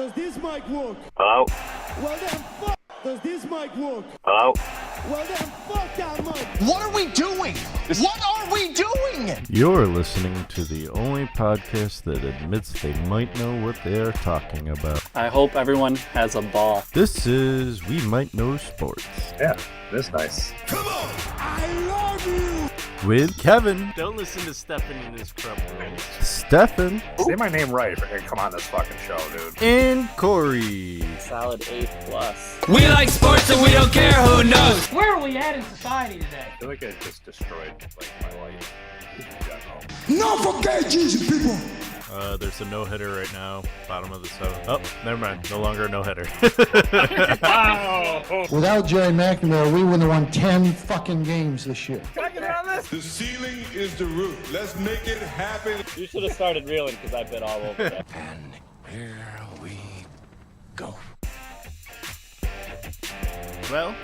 Does this mic work? Hello? Well then, fuck. Does this mic work? Hello? Well then, fuck that mic. What are we doing? What are we doing? You're listening to the only podcast that admits they might know what they are talking about. I hope everyone has a ball. This is We Might Know Sports. Yeah, that's nice. Come on! I love you! With Kevin, Don't listen to Stefan and his crap rules. Stefan, Say my name right if you're gonna come on this fucking show, dude. and Corey. Solid A+. We like sports and we don't care who knows. Where are we at in society today? I feel like I just destroyed my life in general. No forget Jesus, people! There's a no-hitter right now, bottom of the seventh. Oh, never mind. No longer a no-hitter. Wow! Without Jerry McNamara, we wouldn't have won 10 fucking games this year. The ceiling is the roof. Let's make it happen. You should have started reeling because I've been all over that. And here we go. Well,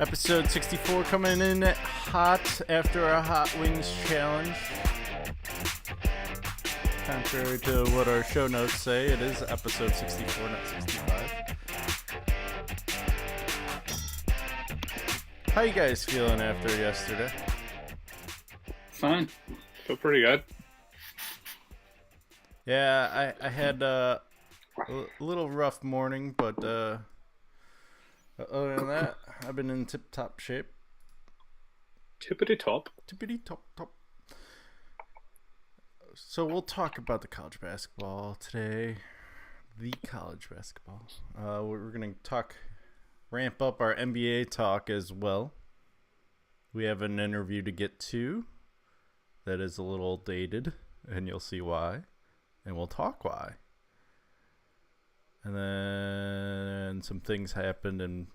episode 64 coming in hot after a Hot Wings challenge. Contrary to what our show notes say, it is episode 64, not 65. How you guys feeling after yesterday? Fine. Feel pretty good. Yeah, I had a little rough morning, but other than that, I've been in tip-top shape. Tippity-top. Tippity-top-top. So we'll talk about the college basketball today. The college basketball. We're going to ramp up our NBA talk as well. We have an interview to get to that is a little dated, and you'll see why. And we'll talk why. And then some things happened in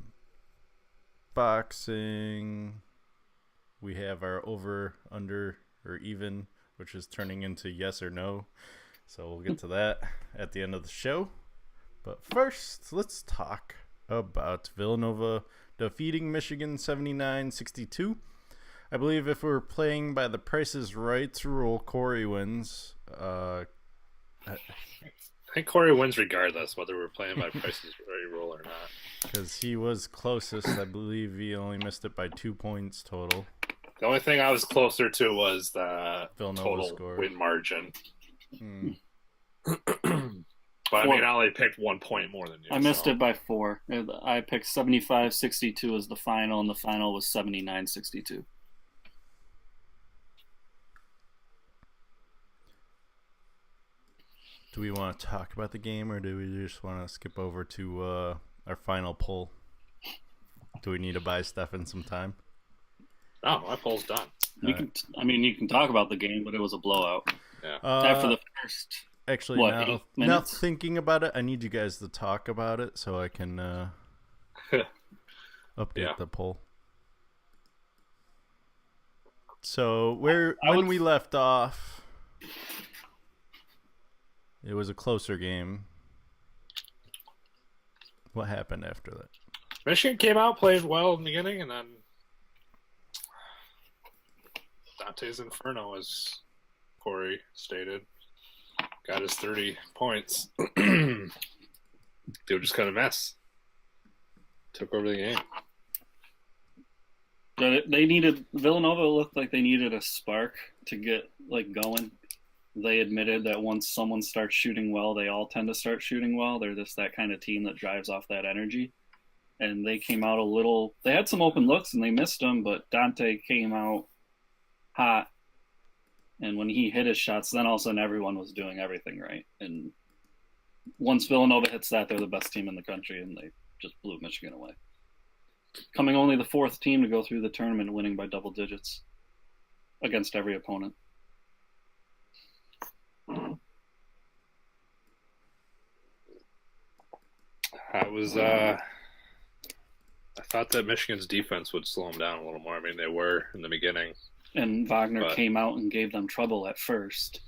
boxing. We have our over, under, or even, which is turning into yes or no. So we'll get to that at the end of the show. But first, let's talk about Villanova defeating Michigan 79-62. I believe if we're playing by the Price is Right rule, Corey wins. I think Corey wins regardless, whether we're playing by Price is Right rule or not. Because he was closest. I believe he only missed it by 2 points total. The only thing I was closer to was the Villanova total score. win margin. But I 4. mean, I only picked 1 point more than you. I missed it by 4. I picked 75-62 as the final, and the final was 79-62. Do we want to talk about the game, or do we just want to skip over to our final poll? Do we need to buy Stefan some time? Oh, my poll's done. You can talk about the game, but it was a blowout. Yeah. After the first, Actually, what, now 8 minutes? thinking about it, I need you guys to talk about it so I can update the poll. So when we left off, it was a closer game. What happened after that? Michigan came out, played well in the beginning, and then Dante's Inferno, as Corey stated, got his 30 points. They were just kind of mess. Took over the game. Villanova looked like they needed a spark to get going. They admitted that once someone starts shooting well, they all tend to start shooting well. They're just that kind of team that drives off that energy. And they came out they had some open looks and they missed them, but Dante came out hot. And when he hit his shots, then all of a sudden everyone was doing everything right. And once Villanova hits that, they're the best team in the country, and they just blew Michigan away. Coming only the 4th team to go through the tournament, winning by double digits against every opponent. I thought that Michigan's defense would slow them down a little more. I mean, they were in the beginning. And Wagner came out and gave them trouble at first.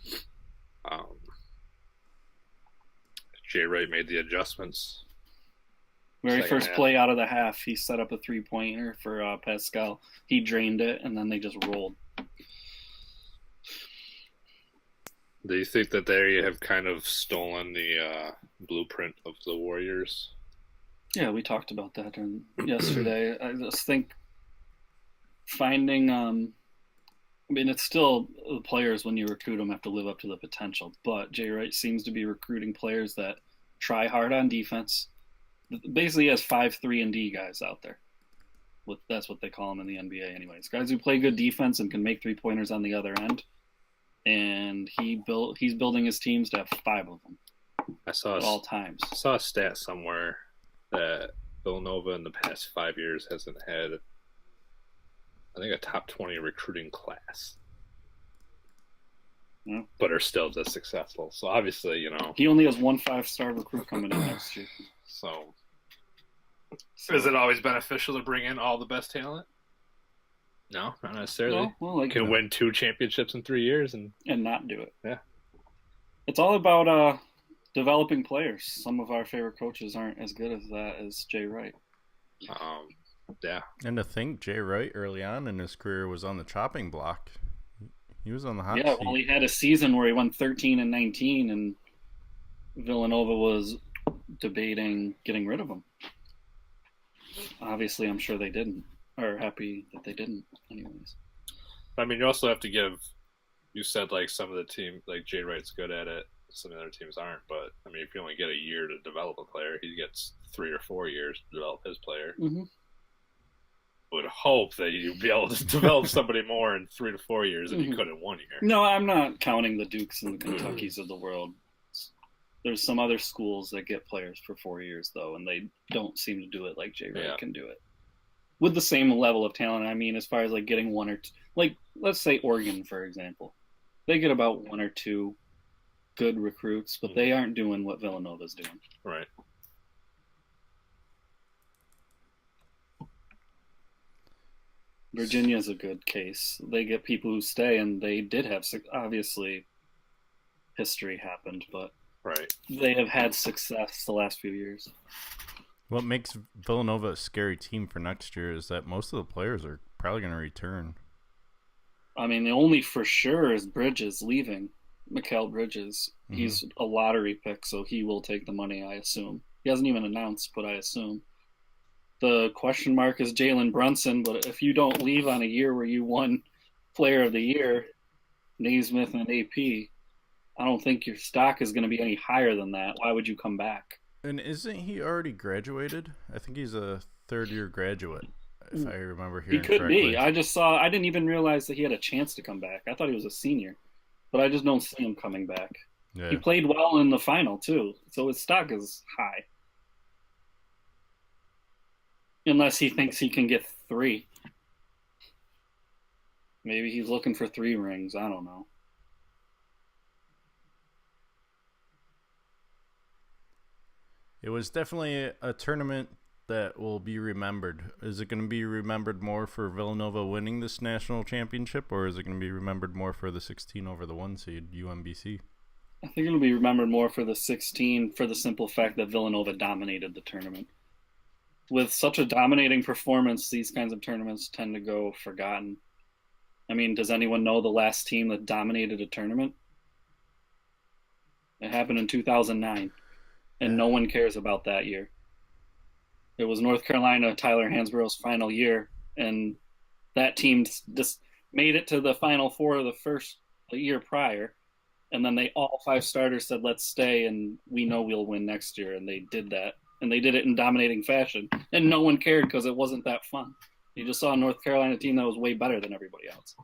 Jay Wright made the adjustments. Very Second first half. play out of the half, he set up a 3-pointer for Pascal. He drained it, and then they just rolled. Do you think that they have kind of stolen the blueprint of the Warriors? Yeah, we talked about that yesterday. I just think finding, I mean, it's still the players when you recruit them have to live up to the potential. But Jay Wright seems to be recruiting players that try hard on defense. Basically, he has 5 3-and-D guys out there. That's what they call them in the NBA, anyways. Guys who play good defense and can make 3-pointers on the other end. And he's building his teams to have 5 of them. At all times. I saw a stat somewhere that Villanova in the past 5 years hasn't had, I think, a top 20 recruiting class. Yeah. But are still this successful. So obviously, he only has 1 5-star recruit coming in next year. So is it always beneficial to bring in all the best talent? No, not necessarily. No, well, you can win 2 championships in 3 years and not do it. Yeah. It's all about developing players. Some of our favorite coaches aren't as good as that as Jay Wright. Yeah. And to think Jay Wright early on in his career was on the chopping block. He was on the hot seat. Yeah, well, he had a season where he won 13-19, and Villanova was debating getting rid of him. Obviously, I'm sure they didn't, or happy that they didn't, anyways. I mean, you also have to give. You said like some of the team, like Jay Wright's good at it. Some of the other teams aren't. But I mean, if you only get a year to develop a player, he gets 3 or 4 years to develop his player. Mm-hmm. Would hope that you'd be able to develop somebody more in 3 to 4 years than you could in 1 year. No, I'm not counting the Dukes and the Kentuckys of the world. There's some other schools that get players for 4 years, though, and they don't seem to do it like Jay Wright can do it. With the same level of talent, I mean, as far as like getting 1 or 2, like let's say Oregon, for example. They get about 1 or 2 good recruits, but they aren't doing what Villanova's doing. Right. Virginia's a good case. They get people who stay, and they did have, obviously, history happened, but right. They have had success the last few years. What makes Villanova a scary team for next year is that most of the players are probably going to return. I mean, the only for sure is Bridges leaving. Mikal Bridges. Mm-hmm. He's a lottery pick, so he will take the money, I assume. He hasn't even announced, but I assume. The question mark is Jalen Brunson, but if you don't leave on a year where you won Player of the Year, Naismith and AP, I don't think your stock is going to be any higher than that. Why would you come back? And isn't he already graduated? I think he's a third-year graduate, if I remember hearing correctly. He could correctly. be. I didn't even realize that he had a chance to come back. I thought he was a senior, but I just don't see him coming back. Yeah. He played well in the final, too, so his stock is high. Unless he thinks he can get 3. Maybe he's looking for 3 rings. I don't know. It was definitely a tournament that will be remembered. Is it going to be remembered more for Villanova winning this national championship, or is it going to be remembered more for the 16 over the 1 seed, UMBC? I think it'll be remembered more for the 16 for the simple fact that Villanova dominated the tournament. With such a dominating performance, these kinds of tournaments tend to go forgotten. I mean, does anyone know the last team that dominated a tournament? It happened in 2009, and no one cares about that year. It was North Carolina, Tyler Hansborough's final year, and that team just made it to the Final Four the year prior, and then all 5 starters said, let's stay, and we know we'll win next year, and they did that. And they did it in dominating fashion. And no one cared because it wasn't that fun. You just saw a North Carolina team that was way better than everybody else.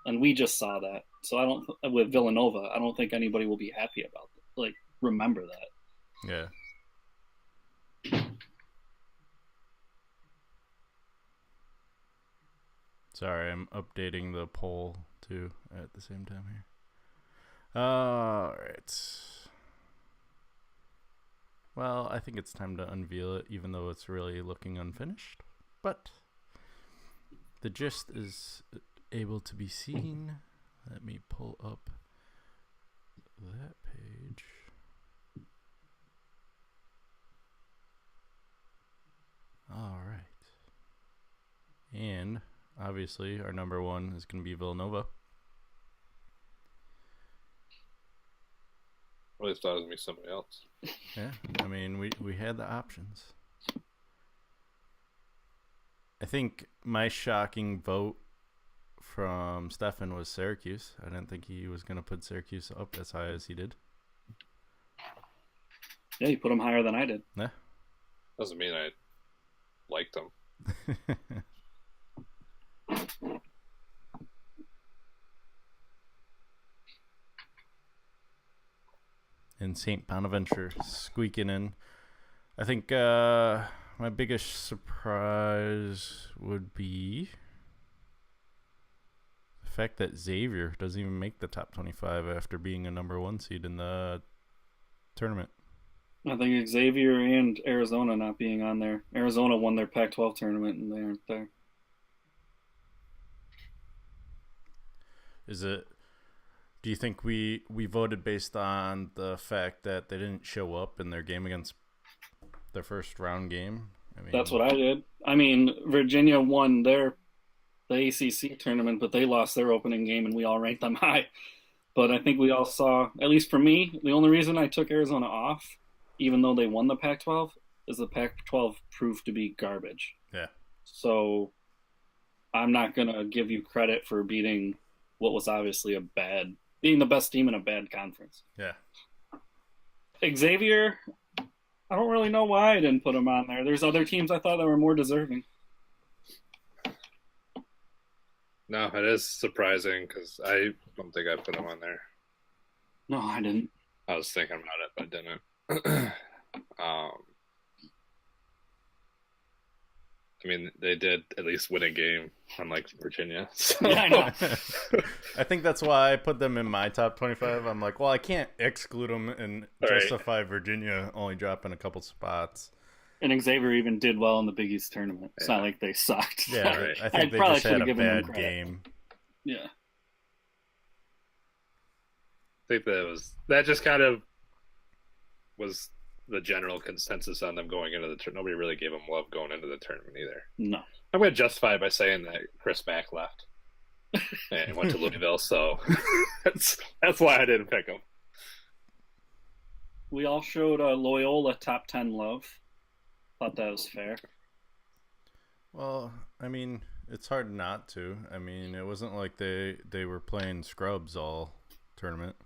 And we just saw that. So with Villanova, I don't think anybody will be happy about it. Like, remember that. Yeah. Sorry, I'm updating the poll, too, at the same time here. All right. Well, I think it's time to unveil it, even though it's really looking unfinished. But the gist is able to be seen. Let me pull up that page. All right. And obviously, our number 1 is going to be Villanova. always thought it was going to be somebody else. Yeah, I mean, we had the options. I think my shocking vote from Stefan was Syracuse. I didn't think he was going to put Syracuse up as high as he did. Yeah, you put them higher than I did. Yeah. Doesn't mean I liked them. And St. Bonaventure squeaking in. I think my biggest surprise would be the fact that Xavier doesn't even make the top 25 after being a number 1 seed in the tournament. I think Xavier and Arizona not being on there. Arizona won their Pac-12 tournament, and they aren't there. Is it? Do you think we voted based on the fact that they didn't show up in their game against their first round game? I mean, That's what I did. I mean, Virginia won the ACC tournament, but they lost their opening game, and we all ranked them high. But I think we all saw, at least for me, the only reason I took Arizona off, even though they won the Pac-12, is the Pac-12 proved to be garbage. Yeah. So I'm not going to give you credit for beating what was obviously being the best team in a bad conference. Yeah. Xavier, I don't really know why I didn't put him on there. There's other teams I thought that were more deserving. No, it is surprising because I don't think I put them on there. No, I didn't. I was thinking about it, but didn't. I mean, they did at least win a game, unlike Virginia. So. Yeah, I know. I think that's why I put them in my top 25. I'm like, well, I can't exclude them and justify Virginia only dropping a couple spots. And Xavier even did well in the Big East tournament. It's not like they sucked. Yeah, Right. I think they just had a bad game. Yeah. I think that just kind of was the general consensus on them going into the tournament. Nobody really gave them love going into the tournament either. No. I'm going to justify it by saying that Chris Mack left and went to Louisville, so that's why I didn't pick him. We all showed Loyola top 10 love. Thought that was fair. Well, I mean, it's hard not to. I mean, it wasn't like they were playing scrubs all tournament.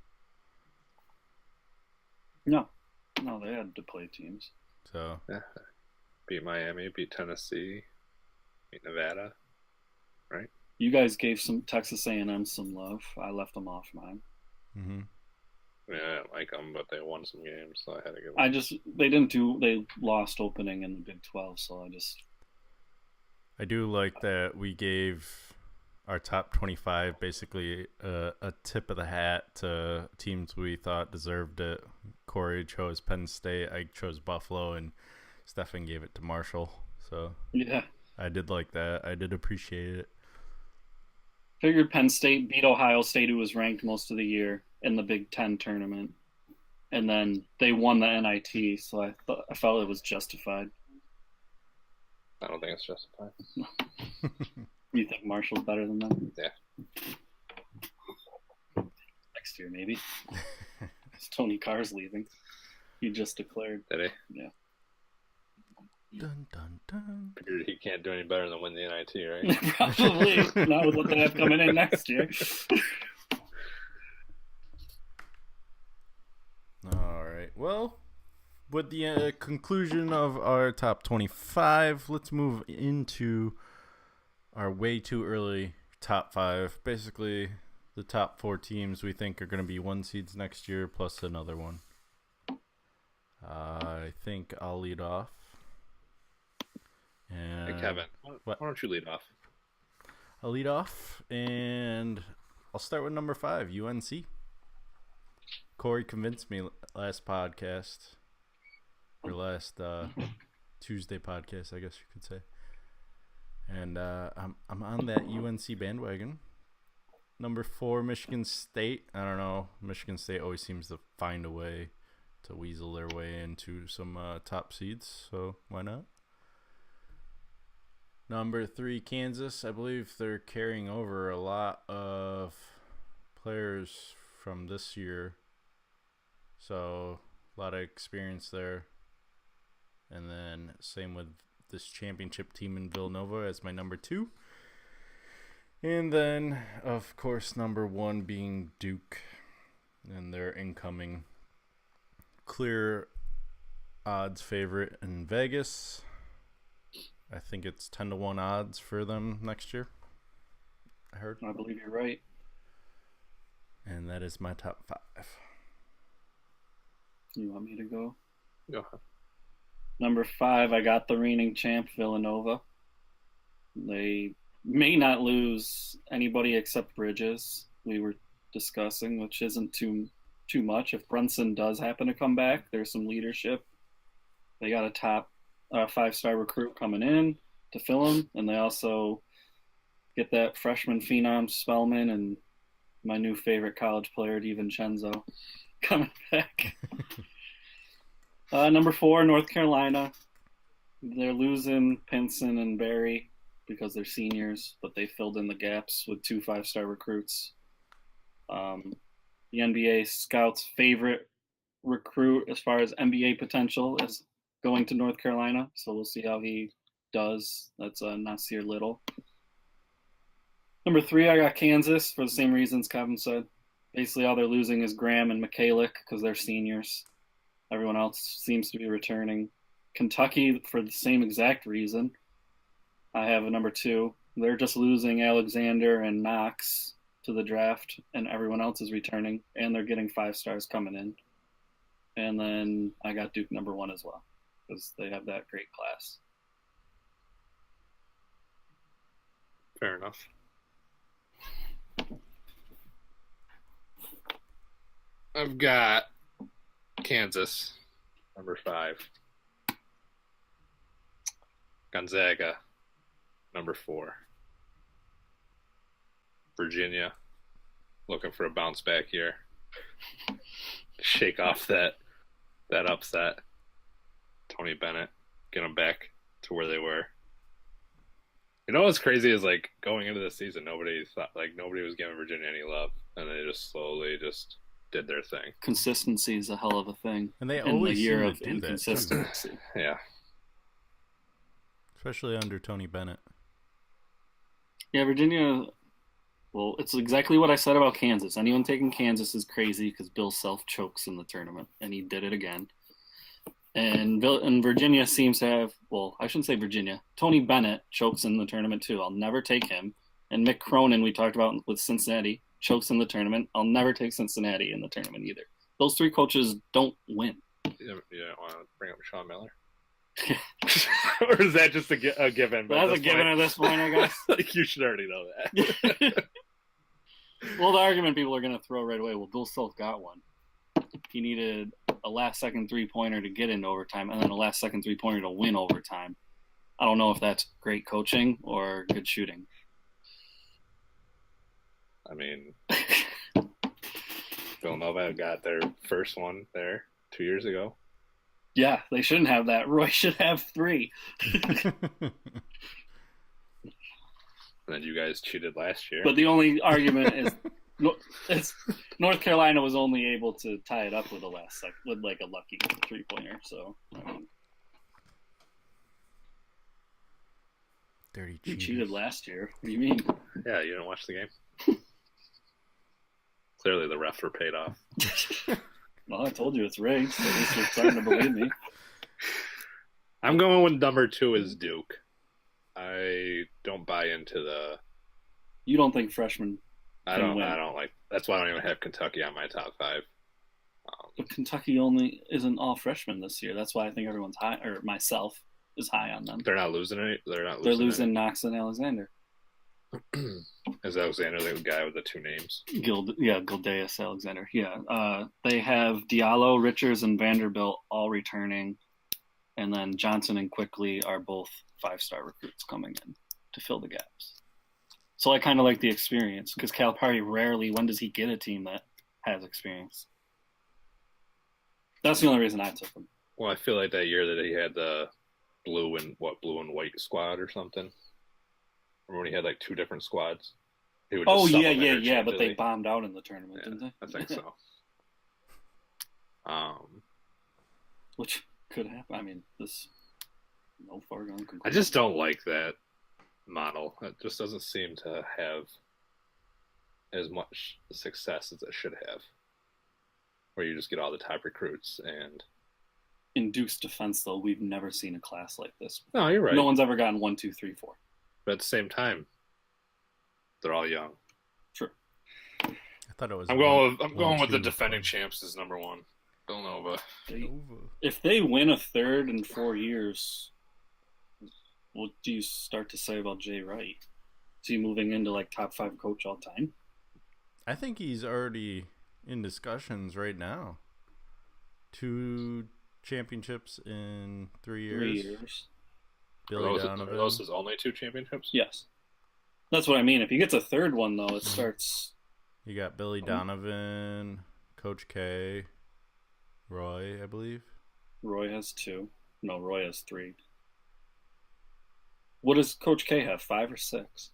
No, they had to play teams. So Yeah. Beat Miami, beat Tennessee, beat Nevada, right? You guys gave some Texas A&M some love. I left them off mine. mm-hmm. I mean, I didn't like them, but they won some games, so I had to give them. They lost opening in the Big 12, so I do like that we gave our top 25 basically a tip of the hat to teams we thought deserved it. Corey chose Penn State, I chose Buffalo, and Stefan gave it to Marshall. So yeah. I did like that. I did appreciate it. Figured Penn State beat Ohio State, who was ranked most of the year in the Big Ten tournament, and then they won the NIT, so I felt it was justified. I don't think it's justified. You think Marshall's better than them? Yeah. Next year, maybe. Because Tony Carr's leaving. He just declared. Did he? Yeah. Dun, dun, dun. Figured he can't do any better than win the NIT, right? Probably. Not with what they have coming in next year. All right. Well, with the conclusion of our top 25, let's move into our way too early top 5. Basically, the top 4 teams we think are going to be 1 seeds next year, plus another one. I think I'll lead off. And Hey, Kevin, why don't you lead off? I'll lead off, and I'll start with number 5, UNC. Corey convinced me last podcast, or last Tuesday podcast, I guess you could say. And I'm on that UNC bandwagon. Number 4, Michigan State. I don't know. Michigan State always seems to find a way to weasel their way into some top seeds, so why not? Number 3, Kansas. I believe they're carrying over a lot of players from this year So a lot of experience there. And then same with this championship team in Villanova as my number 2. And then, of course, number 1 being Duke. And their incoming clear odds favorite in Vegas. I think it's 10-1 odds for them next year. I heard. I believe you're right. And that is my top 5. You want me to go? Go ahead. Number 5, I got the reigning champ, Villanova. They may not lose anybody except Bridges, we were discussing, which isn't too much. If Brunson does happen to come back, there's some leadership. They got a top 5-star recruit coming in to fill him, and they also get that freshman phenom Spellman and my new favorite college player, DiVincenzo, coming back. Number 4, North Carolina. They're losing Pinson and Barry because they're seniors, but they filled in the gaps with 2 5-star recruits. The NBA scouts' favorite recruit as far as NBA potential is going to North Carolina, so we'll see how he does. That's Nasir Little. Number 3, I got Kansas for the same reasons Kevin said. Basically, all they're losing is Graham and Michalik because they're seniors. Everyone else seems to be returning. Kentucky, for the same exact reason, I have a number 2. They're just losing Alexander and Knox to the draft, and everyone else is returning, and they're getting 5 stars coming in. And then I got Duke number 1 as well, because they have that great class. Fair enough. I've got Kansas, number 5. Gonzaga, number 4. Virginia, looking for a bounce back here. Shake off that upset. Tony Bennett, get them back to where they were. You know what's crazy is, like, going into the season, nobody was giving Virginia any love, and they just slowly just did their thing. Consistency is a hell of a thing. And they in always the year seem of to do that. inconsistency. Yeah. Especially under Tony Bennett. Yeah, Virginia. Well, it's exactly what I said about Kansas. Anyone taking Kansas is crazy because Bill Self chokes in the tournament, and he did it again. And Virginia seems to have, well, I shouldn't say Virginia. Tony Bennett chokes in the tournament too. I'll never take him. And Mick Cronin, we talked about with Cincinnati, chokes in the tournament. I'll never take Cincinnati in the tournament either. Those 3 coaches don't win. You don't want to bring up Sean Miller? Or is that just a given? That's a given at this point, I guess. Like, you should already know that. Well, the argument people are going to throw right away, well, Bill Self got one. He needed a last-second 3-pointer to get into overtime and then a last-second 3-pointer to win overtime. I don't know if that's great coaching or good shooting. I mean, Villanova got their first one there 2 years ago. Yeah, they shouldn't have that. Roy should have 3. And then you guys cheated last year. But the only argument is North Carolina was only able to tie it up with with like a lucky 3-pointer. So I mean, Dirty you cheaters. cheated last year. What do you mean? Yeah, you didn't watch the game. Clearly, the refs were paid off. Well, I told you it's rigged. So at least you're starting to believe me. I'm going with number 2 is Duke. I don't buy into the. You don't think freshmen? I don't like. That's why I don't even have Kentucky on my top 5. But Kentucky only isn't all freshmen this year. That's why I think everyone's high, or myself is high on them. They're not losing any. They're losing Knox and Alexander. Is Alexander the guy with the 2 names? Gildeus Alexander. Yeah. They have Diallo, Richards, and Vanderbilt all returning. And then Johnson and Quickly are both 5-star recruits coming in to fill the gaps. So I kind of like the experience because Calipari rarely, when does he get a team that has experience? That's the only reason I took him. Well, I feel like that year that he had the blue and white squad or something. Remember when he had like 2 different squads? He would just sub them yeah. But they interchangeably. bombed out in the tournament, didn't they? I think so. Which could happen. I mean, this no foregone conclusion. I just don't like that model. It just doesn't seem to have as much success as it should have. Where you just get all the top recruits and... In Duke's defense, though, we've never seen a class like this. No, you're right. No one's ever gotten 1, 2, 3, 4. But at the same time, they're all young. Sure. I thought it was. I'm going with the defending champs as number 1. Villanova. If they win a third in 4 years, what do you start to say about Jay Wright? Is he moving into like top 5 coach all time? I think he's already in discussions right now. 2 championships in 3 years. 3 years. Billy Are Donovan. those his only 2 championships? Yes. That's what I mean. If he gets a third one, though, it starts... You got Billy Donovan, Coach K, Roy, I believe. Roy has 2. No, Roy has 3. What does Coach K have, 5 or 6?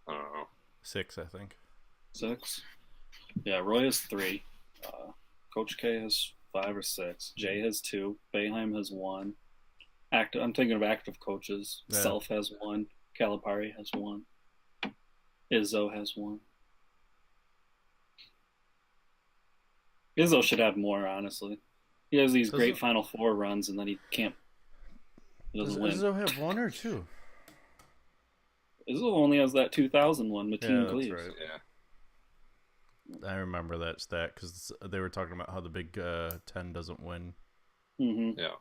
I don't know. 6, I think. 6? Yeah, Roy has 3. Coach K has 5 or 6. Jay has 2. Boeheim has 1. I'm thinking of active coaches. Yeah. Self has 1. Calipari has 1. Izzo has 1. Izzo should have more, honestly. He has these great Final Four runs, and then he can't. He Does doesn't win. Izzo have 1 or 2? Izzo only has that 2000 one, Yeah, Mateen that's Cleaves. right. Yeah. I remember that stat because they were talking about how the Big 10 doesn't win. Mm-hmm. Yeah.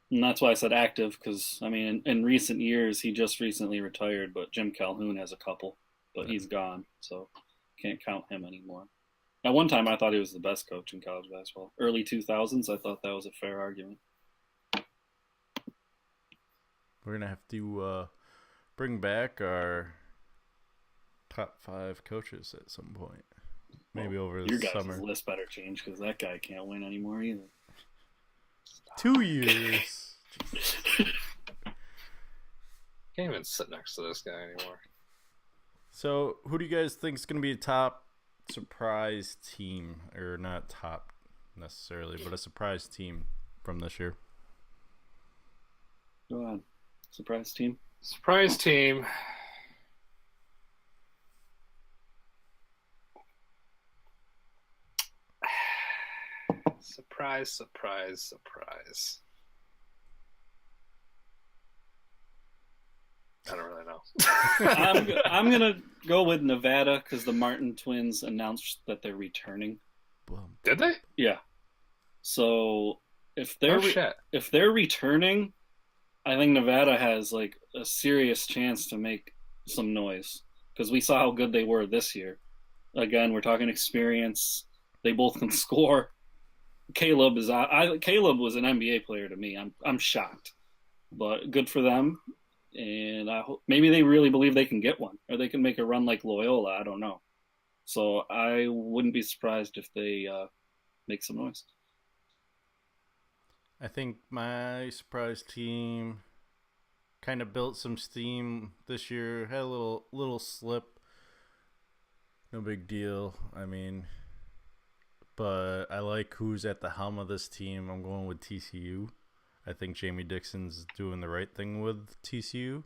And that's why I said active, because, I mean, in recent years, he just recently retired, but Jim Calhoun has a couple, but he's gone, so can't count him anymore. At one time, I thought he was the best coach in college basketball. Early 2000s, I thought that was a fair argument. We're going to have to bring back our top 5 coaches at some point. Maybe over Your the guys' summer. list better change, because that guy can't win anymore either. 2 years. Can't even sit next to this guy anymore. So, who do you guys think is going to be a top surprise team? Or not top necessarily, but a surprise team from this year? Go on. Surprise team? Surprise team. Surprise, surprise, surprise. I don't really know. I'm going to go with Nevada because the Martin twins announced that they're returning. Did they? Yeah. So if they're shit. if they're returning, I think Nevada has like a serious chance to make some noise because we saw how good they were this year. Again, we're talking experience. They both can score. Caleb was an NBA player to me. I'm shocked, but good for them. And I hope maybe they really believe they can get one, or they can make a run like Loyola. I don't know. So I wouldn't be surprised if they make some noise. I think my surprise team kind of built some steam this year. Had a little slip. No big deal. I mean, but I like who's at the helm of this team. I'm going with TCU. I think Jamie Dixon's doing the right thing with TCU,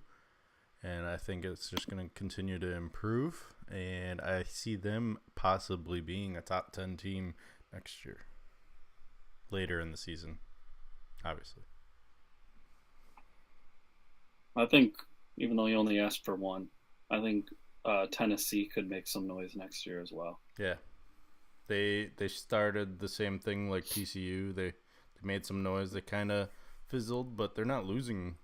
and I think it's just going to continue to improve, and I see them possibly being a top 10 team next year, later in the season, obviously. I think, even though you only asked for one, I think Tennessee could make some noise next year as well. Yeah. They started the same thing like TCU. They made some noise. They kind of fizzled, but they're not losing.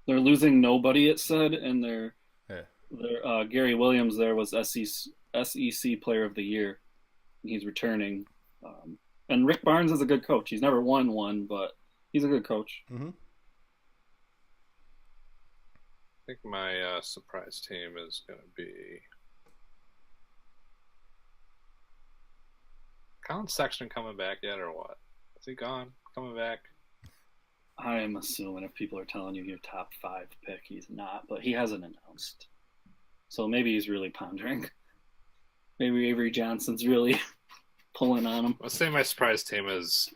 They're losing nobody, it said, and their Yeah. Gary Williams there was SEC Player of the Year. He's returning. And Rick Barnes is a good coach. He's never won one, but he's a good coach. Mm-hmm. I think my surprise team is going to be Colin Sexton coming back yet or what? Is he gone? Coming back? I am assuming if people are telling you your top 5 pick, he's not, but he hasn't announced. So maybe he's really pondering. Maybe Avery Johnson's really pulling on them. Let's say my surprise team is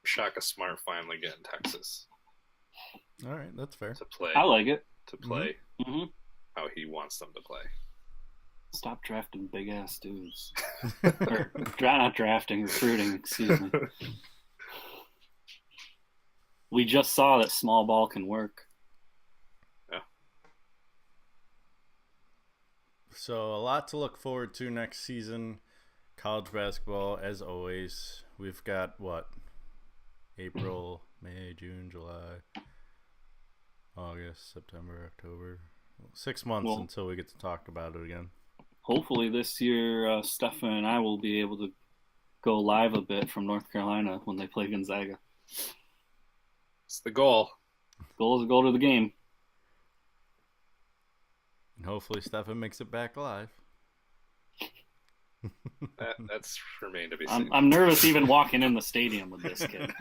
Shaka Smart finally getting Texas All right, that's fair. to play. I like it. Mm-hmm. How he wants them to play. Stop drafting big ass dudes. Or not drafting, recruiting. Excuse me. We just saw that small ball can work. So a lot to look forward to next season. College basketball, as always. We've got April, May, June, July, August, September, October. 6 months until we get to talk about it again. Hopefully this year, Stefan and I will be able to go live a bit from North Carolina when they play Gonzaga. It's the goal. Goal is to go to the game. And hopefully Stefan makes it back alive. That's remained to be seen. I'm nervous even walking in the stadium with this kid.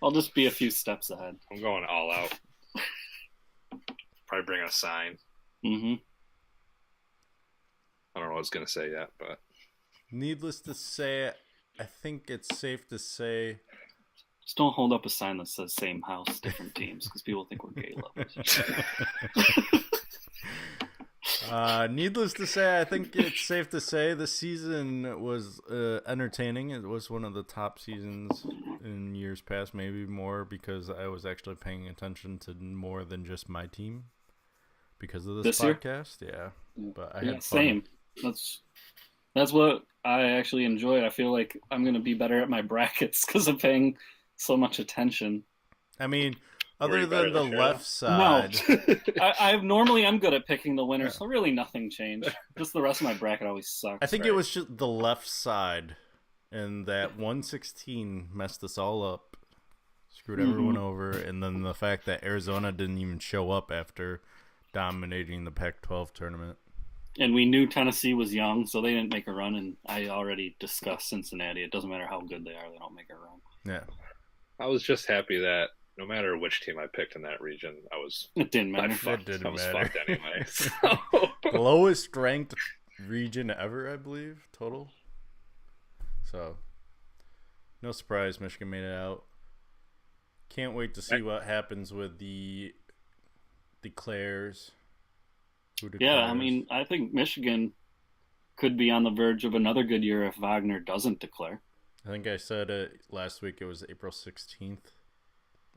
I'll just be a few steps ahead. I'm going all out. Probably bring a sign. Mm-hmm. I don't know what I was going to say yet, but... Needless to say, I think it's safe to say... Just don't hold up a sign that says same house, different teams, because people think we're gay lovers. Needless to say, I think it's safe to say the season was entertaining. It was one of the top seasons in years past, maybe more because I was actually paying attention to more than just my team because of this podcast. Yeah, but I had fun. Same. That's what I actually enjoyed. I feel like I'm going to be better at my brackets because I'm paying so much attention. I mean, other than the left side. No. I'm good at picking the winner, so really nothing changed. Just the rest of my bracket always sucks. I think it was just the left side, and that 116 messed us all up, screwed everyone over, and then the fact that Arizona didn't even show up after dominating the Pac-12 tournament. And we knew Tennessee was young, so they didn't make a run, and I already discussed Cincinnati. It doesn't matter how good they are, they don't make a run. Yeah. I was just happy that no matter which team I picked in that region, it didn't matter. It didn't matter. Fucked anyway. So. The lowest ranked region ever, I believe, total. So, no surprise, Michigan made it out. Can't wait to see what happens with the declares. Yeah, I mean, I think Michigan could be on the verge of another good year if Wagner doesn't declare. I think I said it last week. It was April 16th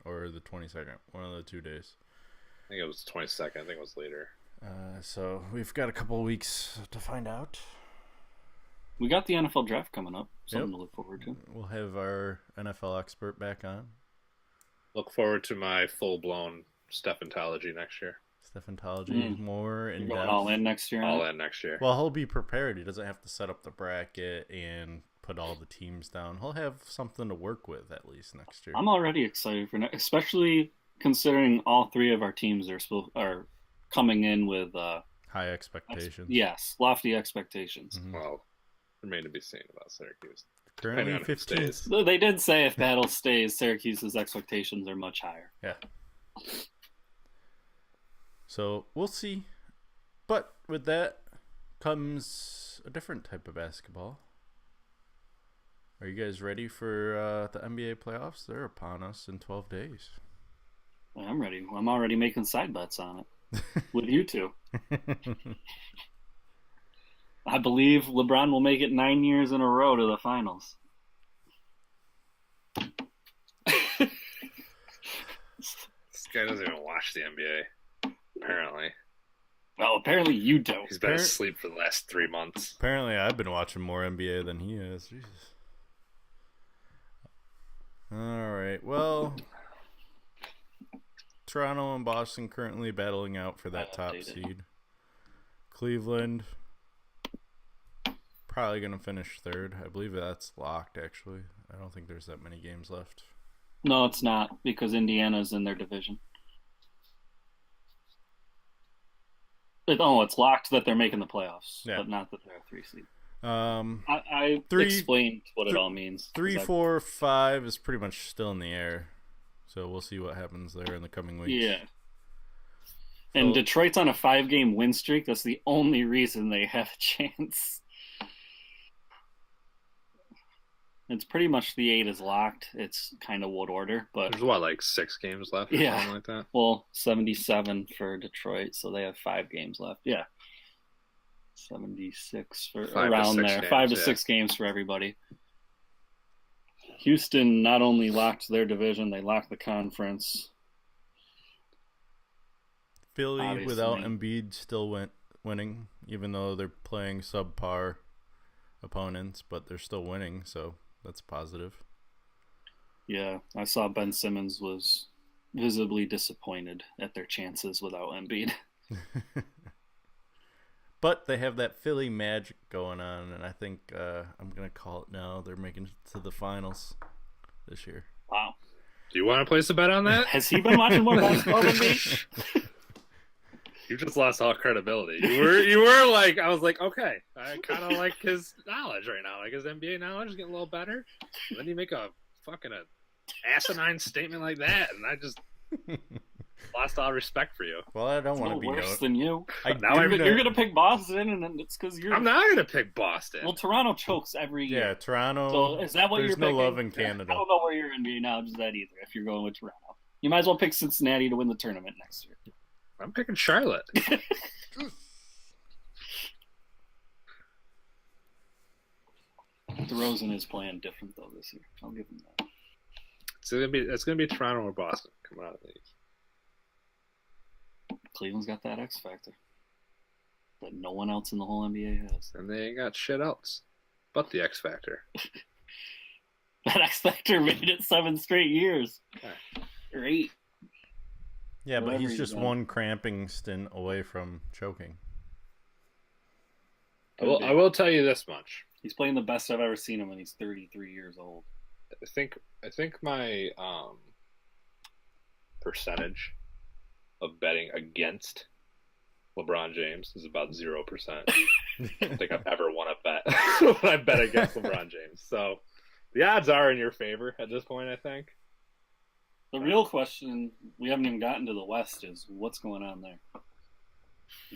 or the 22nd, one of the 2 days. I think it was the 22nd. I think it was later. So we've got a couple of weeks to find out. We got the NFL draft coming up. Something to look forward to. We'll have our NFL expert back on. Look forward to my full-blown Stephantology next year. Stephantology, more in Going depth. all in next year. All in next year. Well, he'll be prepared. He doesn't have to set up the bracket and put all the teams down. He'll have something to work with at least next year. I'm already excited for next, especially considering all three of our teams are coming in with high expectations. Yes, lofty expectations. Mm-hmm. Well, remain to be seen about Syracuse. Currently 15th. They did say if Battle stays, Syracuse's expectations are much higher. Yeah. So we'll see. But with that comes a different type of basketball. Are you guys ready for the NBA playoffs? They're upon us in 12 days. I'm ready. I'm already making side bets on it with you two. I believe LeBron will make it 9 years in a row to the finals. This guy doesn't even watch the NBA, apparently. Well, apparently you don't. He's been asleep for the last 3 months. Apparently I've been watching more NBA than he has. Jesus. All right. Well, Toronto and Boston currently battling out for that top seed. Cleveland probably going to finish third. I believe that's locked, actually. I don't think there's that many games left. No, it's not, because Indiana's in their division. It's locked that they're making the playoffs, but not that they're a 3 seed. I explained what it all means. 3, 4, 5 is pretty much still in the air. So we'll see what happens there in the coming weeks. Yeah. And Detroit's on a 5-game win streak. That's the only reason they have a chance. It's pretty much the 8 is locked. It's kind of what order, but There's what, like 6 games left or Yeah. something like that? well, 77 for Detroit, so they have 5 games left. Yeah. 76 for 5 to around 6 there. games, 5 to yeah. 6 games for everybody. Houston not only locked their division, they locked the conference. Philly Obviously. without Embiid still winning, even though they're playing subpar opponents, but they're still winning, so that's positive. Yeah, I saw Ben Simmons was visibly disappointed at their chances without Embiid. But they have that Philly magic going on, and I think I'm going to call it now. They're making it to the finals this year. Wow. Do you want to place a bet on that? Has he been watching more basketball than me? You just lost all credibility. You were like, I was like, okay, I kind of like his knowledge right now. Like his NBA knowledge is getting a little better. And then you make a fucking asinine statement like that, and I just lost all respect for you. Well, I don't It's want no to be worse than you. You're gonna pick Boston, and then it's because you're. I'm not gonna pick Boston. Well, Toronto chokes every year. Yeah, Toronto. So is that what there's you're no picking? love in Canada. I don't know where your NBA knowledge is at either. If you're going with Toronto, you might as well pick Cincinnati to win the tournament next year. I'm picking Charlotte. DeRozan is playing different though this year. I'll give him that. It's gonna be Toronto or Boston coming out of these. Cleveland's got that X factor that no one else in the whole NBA has. And they ain't got shit else but the X Factor. That X factor made it 7 straight years. Or 8. Yeah, but Whatever he's he's just done. one cramping stint away from choking. I will tell you this much. He's playing the best I've ever seen him when he's 33 years old. I think my percentage of betting against LeBron James is about 0%. I don't think I've ever won a bet when I bet against LeBron James. So the odds are in your favor at this point, I think. The real question, we haven't even gotten to the West, is what's going on there?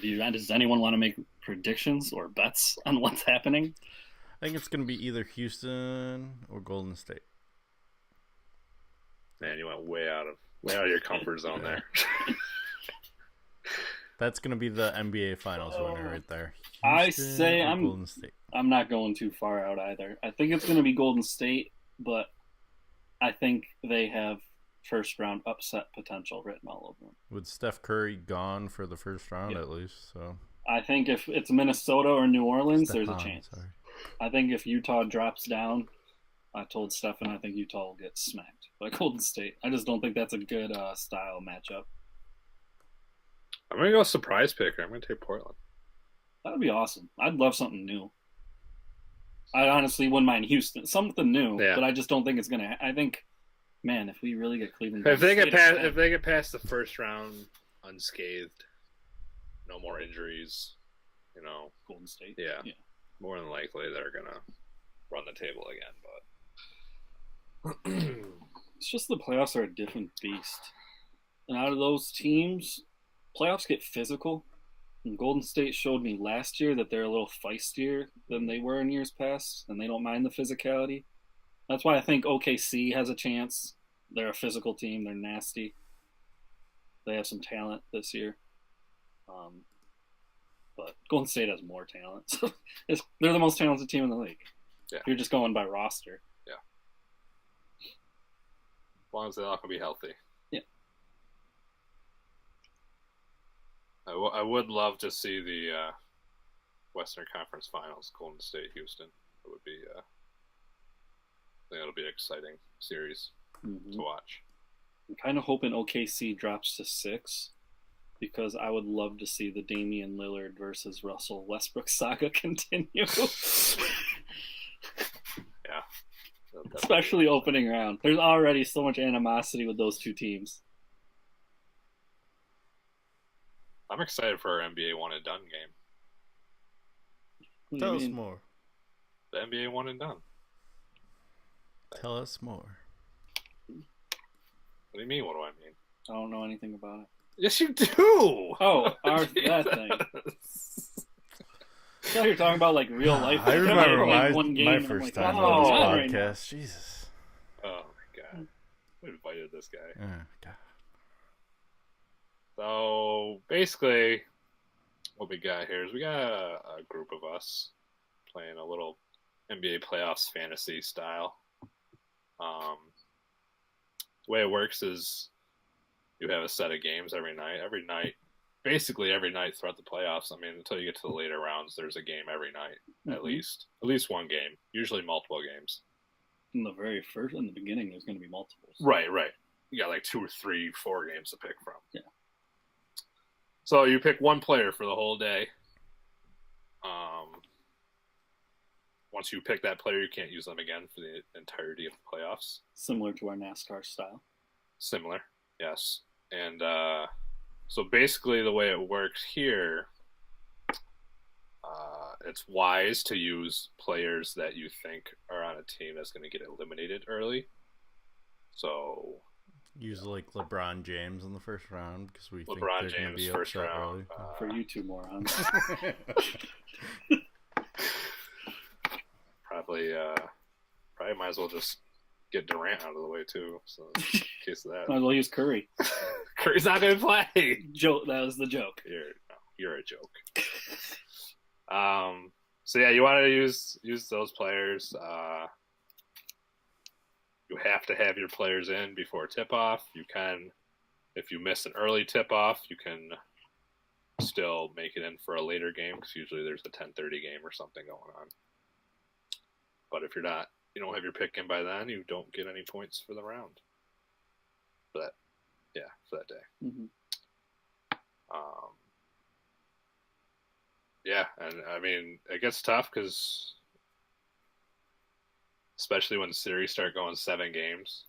Does anyone want to make predictions or bets on what's happening? I think it's going to be either Houston or Golden State. Man, you went way out of your comfort zone there. That's going to be the NBA Finals winner right there. I Houston say or Golden State. I'm not going too far out either. I think it's going to be Golden State, but I think they have first round upset potential written all over them. With Steph Curry gone for the first round at least, so I think if it's Minnesota or New Orleans, there's a Stephon, chance. sorry. I think if Utah drops down, I told Stefan I think Utah will get smacked by Golden State. I just don't think that's a good style matchup. I'm going to go surprise picker. I'm going to take Portland. That would be awesome. I'd love something new. I honestly wouldn't mind Houston. Something new, Yeah. but I just don't think it's going to I think, man, if we really get Cleveland... If they Golden get past the first round unscathed, no more injuries, Golden State. yeah. More than likely they're going to run the table again. But It's just the playoffs are a different beast. And out of those teams, playoffs get physical. And Golden State showed me last year that they're a little feistier than they were in years past, and they don't mind the physicality. That's why I think OKC has a chance. They're a physical team. They're nasty. They have some talent this year. But Golden State has more talent. So they're the most talented team in the league. Yeah. If you're just going by roster. as long as they all can be healthy. Yeah. I would love to see the Western Conference Finals, Golden State, Houston. It would be, I think it'll be an exciting series to watch. I'm kind of hoping OKC drops to 6 because I would love to see the Damian Lillard versus Russell Westbrook saga continue. Yeah. Especially opening round. There's already so much animosity with those two teams. I'm excited for our NBA one and done game. What do Tell you us mean? more. The NBA one and done. Tell us more. What do you mean? What do I mean? I don't know anything about it. Yes, you do. Oh, that thing. thought you were talking about like real life. I remember like, one game my and I'm first like, time oh, on this right now. podcast. Jesus. Oh my god. We invited this guy. Oh, God. So basically, what we got here is we got a group of us playing a little NBA playoffs fantasy style. The way it works is you have a set of games every night. Basically every night throughout the playoffs. I mean, until you get to the later rounds, there's a game every night, at least one game, usually multiple games. In the beginning, there's going to be multiples. Right. You got like 2 or 3, 4 games to pick from. Yeah. So you pick one player for the whole day. Once you pick that player, you can't use them again for the entirety of the playoffs. Similar to our NASCAR style. Similar, yes. And so basically the way it works here, it's wise to use players that you think are on a team that's going to get eliminated early. So Use like LeBron James in the first round because we think LeBron they're going to James be first upset round. early. For you two morons. Probably might as well just get Durant out of the way too. So in case of that, Might as well use Curry. Curry's not going to play. Joke. That was the joke. You're a joke. So yeah, you want to use those players. You have to have your players in before tip-off. You can, if you miss an early tip-off, you can still make it in for a later game because usually there's a 10:30 game or something going on. But if you don't have your pick in by then, you don't get any points for the round. For that day. Mm-hmm. Yeah, and I mean, it gets tough because, especially when the series start going 7 games,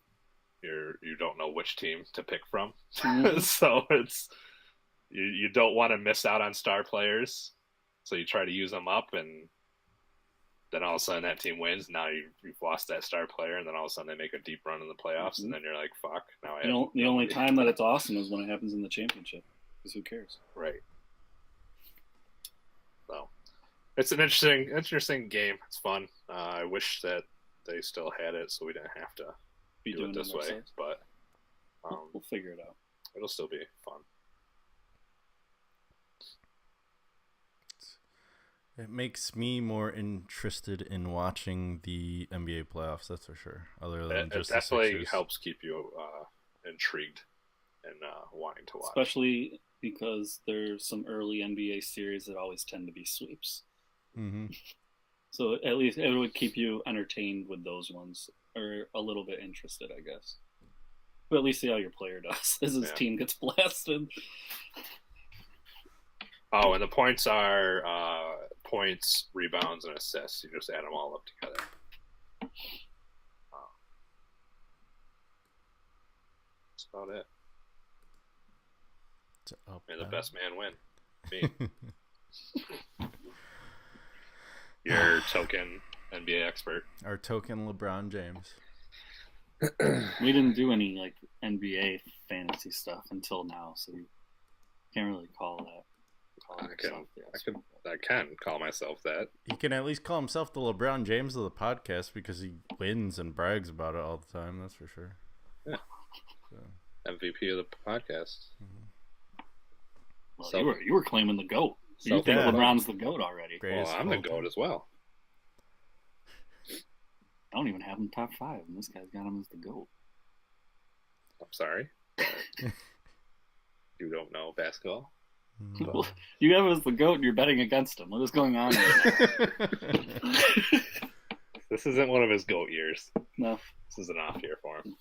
you don't know which team to pick from. Mm-hmm. So it's you don't want to miss out on star players, so you try to use them up, and then all of a sudden that team wins. Now you've lost that star player, and then all of a sudden they make a deep run in the playoffs, and then you're like, "Fuck!" Now The only time that it's awesome is when it happens in the championship, because who cares? Right. So it's an interesting game. It's fun. I wish that they still had it so we didn't have to Be do doing it this way, ourselves. but We'll figure it out. it'll still be fun. It makes me more interested in watching the NBA playoffs, that's for sure. Other than It just definitely the Sixers. helps keep you intrigued and wanting to watch. Especially because there's some early NBA series that always tend to be sweeps. Mm-hmm. So at least it would keep you entertained with those ones, or a little bit interested, I guess. But at least see how your player does as his team gets blasted. Oh, and the points are points, rebounds, and assists. You just add them all up together. That's about it. May the best man win. Me. Your token NBA expert. Our token LeBron James. We didn't do any like NBA fantasy stuff until now, so we can't really call that. I can call myself that. He can at least call himself the LeBron James of the podcast because he wins and brags about it all the time. That's for sure. Yeah. So. MVP of the podcast. Well, you were claiming the GOAT. You think LeBron's the GOAT already? Well, I'm the GOAT as well. I don't even have him top 5, and this guy's got him as the GOAT. I'm sorry. You don't know basketball? Well, you have him as the GOAT, and you're betting against him. What is going on right now? This isn't one of his GOAT years. No. This is an off year for him.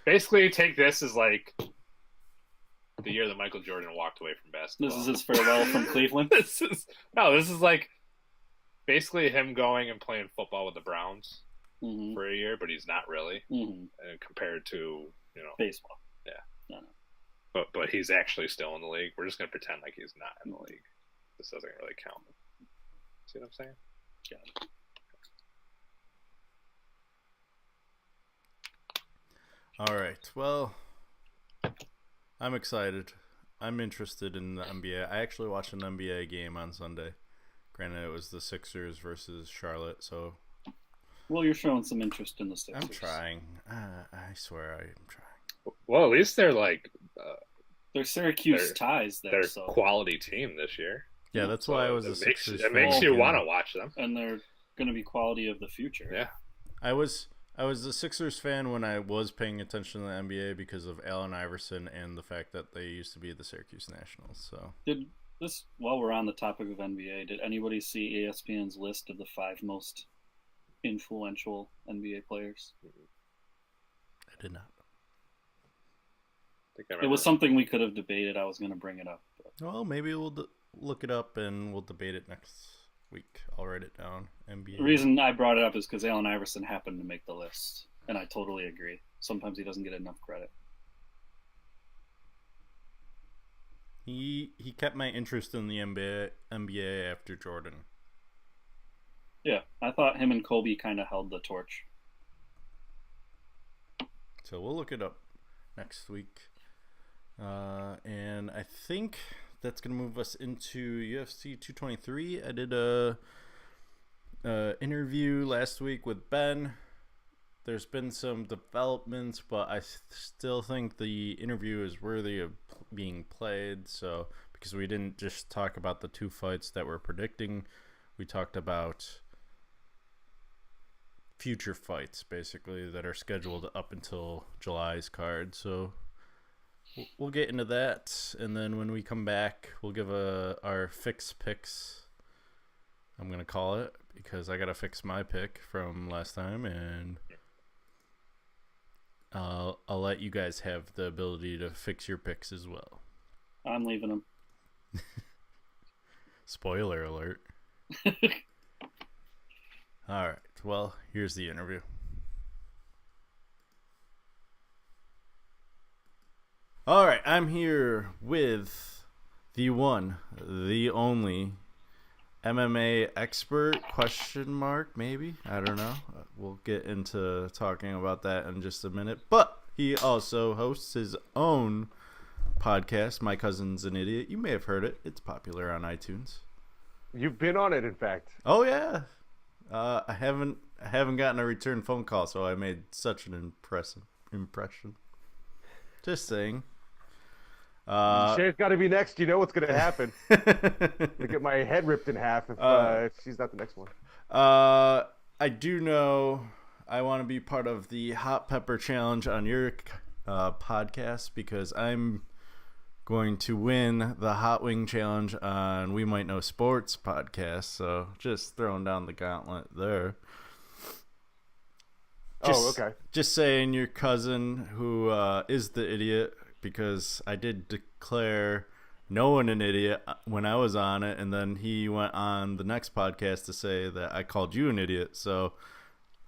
Basically, take this as like the year that Michael Jordan walked away from basketball. This is his farewell from Cleveland? This is like basically him going and playing football with the Browns for a year, but he's not really. And compared to, baseball. Yeah. No. But he's actually still in the league. We're just going to pretend like he's not in the league. This doesn't really count. See what I'm saying? Yeah. All right. Well, I'm excited. I'm interested in the NBA. I actually watched an NBA game on Sunday Granted, it was the Sixers versus Charlotte, so Well, you're showing some interest in the Sixers. I'm trying. I swear I'm trying. Well, at least they're like They're Syracuse They're- ties there, their so quality team this year. Yeah, that's why I was a It makes, Sixers it makes fan you again. want to watch them. and they're going to be quality of the future. Yeah. I was a Sixers fan when I was paying attention to the NBA because of Allen Iverson and the fact that they used to be the Syracuse Nationals. So Did this while we're on the topic of NBA? Did anybody see ESPN's list of the 5 most influential NBA players? I did not. I think I It remember. was something we could have debated. I was going to bring it up. But Well, maybe we'll look it up and we'll debate it next week. I'll write it down. NBA. the reason I brought it up is because Allen Iverson happened to make the list, and I totally agree. Sometimes he doesn't get enough credit. He kept my interest in the NBA after Jordan. Yeah, I thought him and Kobe kind of held the torch. So we'll look it up next week. And I think that's going to move us into UFC 223. I did a interview last week with Ben. There's been some developments, but I still think the interview is worthy of being played. So, because we didn't just talk about the 2 fights that we're predicting, we talked about future fights, basically, that are scheduled up until July's card. So, we'll get into that, and then when we come back, we'll give our fix picks. I'm going to call it, because I got to fix my pick from last time, and I'll let you guys have the ability to fix your picks as well. I'm leaving him. Spoiler alert. All right, well, here's the interview. All right, I'm here with the one, the only MMA expert, question mark, maybe? I don't know. We'll get into talking about that in just a minute. But he also hosts his own podcast, My Cousin's an Idiot. You may have heard it. It's popular on iTunes. You've been on it, in fact. Oh, yeah. I haven't gotten a return phone call, so I made such an impression. Just saying. Shay's got to be next. You know what's going to happen. To get my head ripped in half if she's not the next one. I do know I want to be part of the Hot Pepper Challenge on your podcast, because I'm going to win the Hot Wing Challenge on We Might Know Sports podcast. So just throwing down the gauntlet there. Okay. Just saying, your cousin, who is the idiot, because I did declare no one an idiot when I was on it, and then he went on the next podcast to say that I called you an idiot, so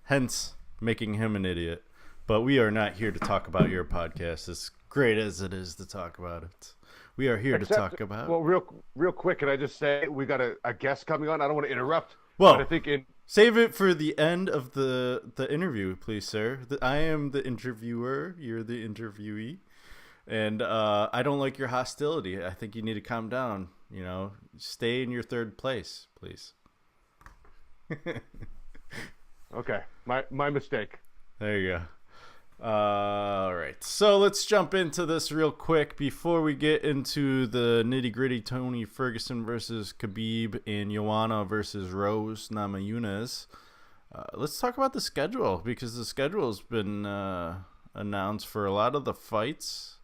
hence making him an idiot. But we are not here to talk about your podcast, as great as it is to talk about it. We are here to talk about... Well, real quick, can I just say we got a guest coming on? I don't want to interrupt. Well, but I think save it for the end of the interview, please, sir. I am the interviewer. You're the interviewee. And I don't like your hostility. I think you need to calm down. You know, stay in your third place, please. Okay, my mistake. There you go. All right, so let's jump into this real quick before we get into the nitty gritty. Tony Ferguson versus Khabib and Joanna versus Rose Namajunas. Let's talk about the schedule, because the schedule has been announced for a lot of the fights,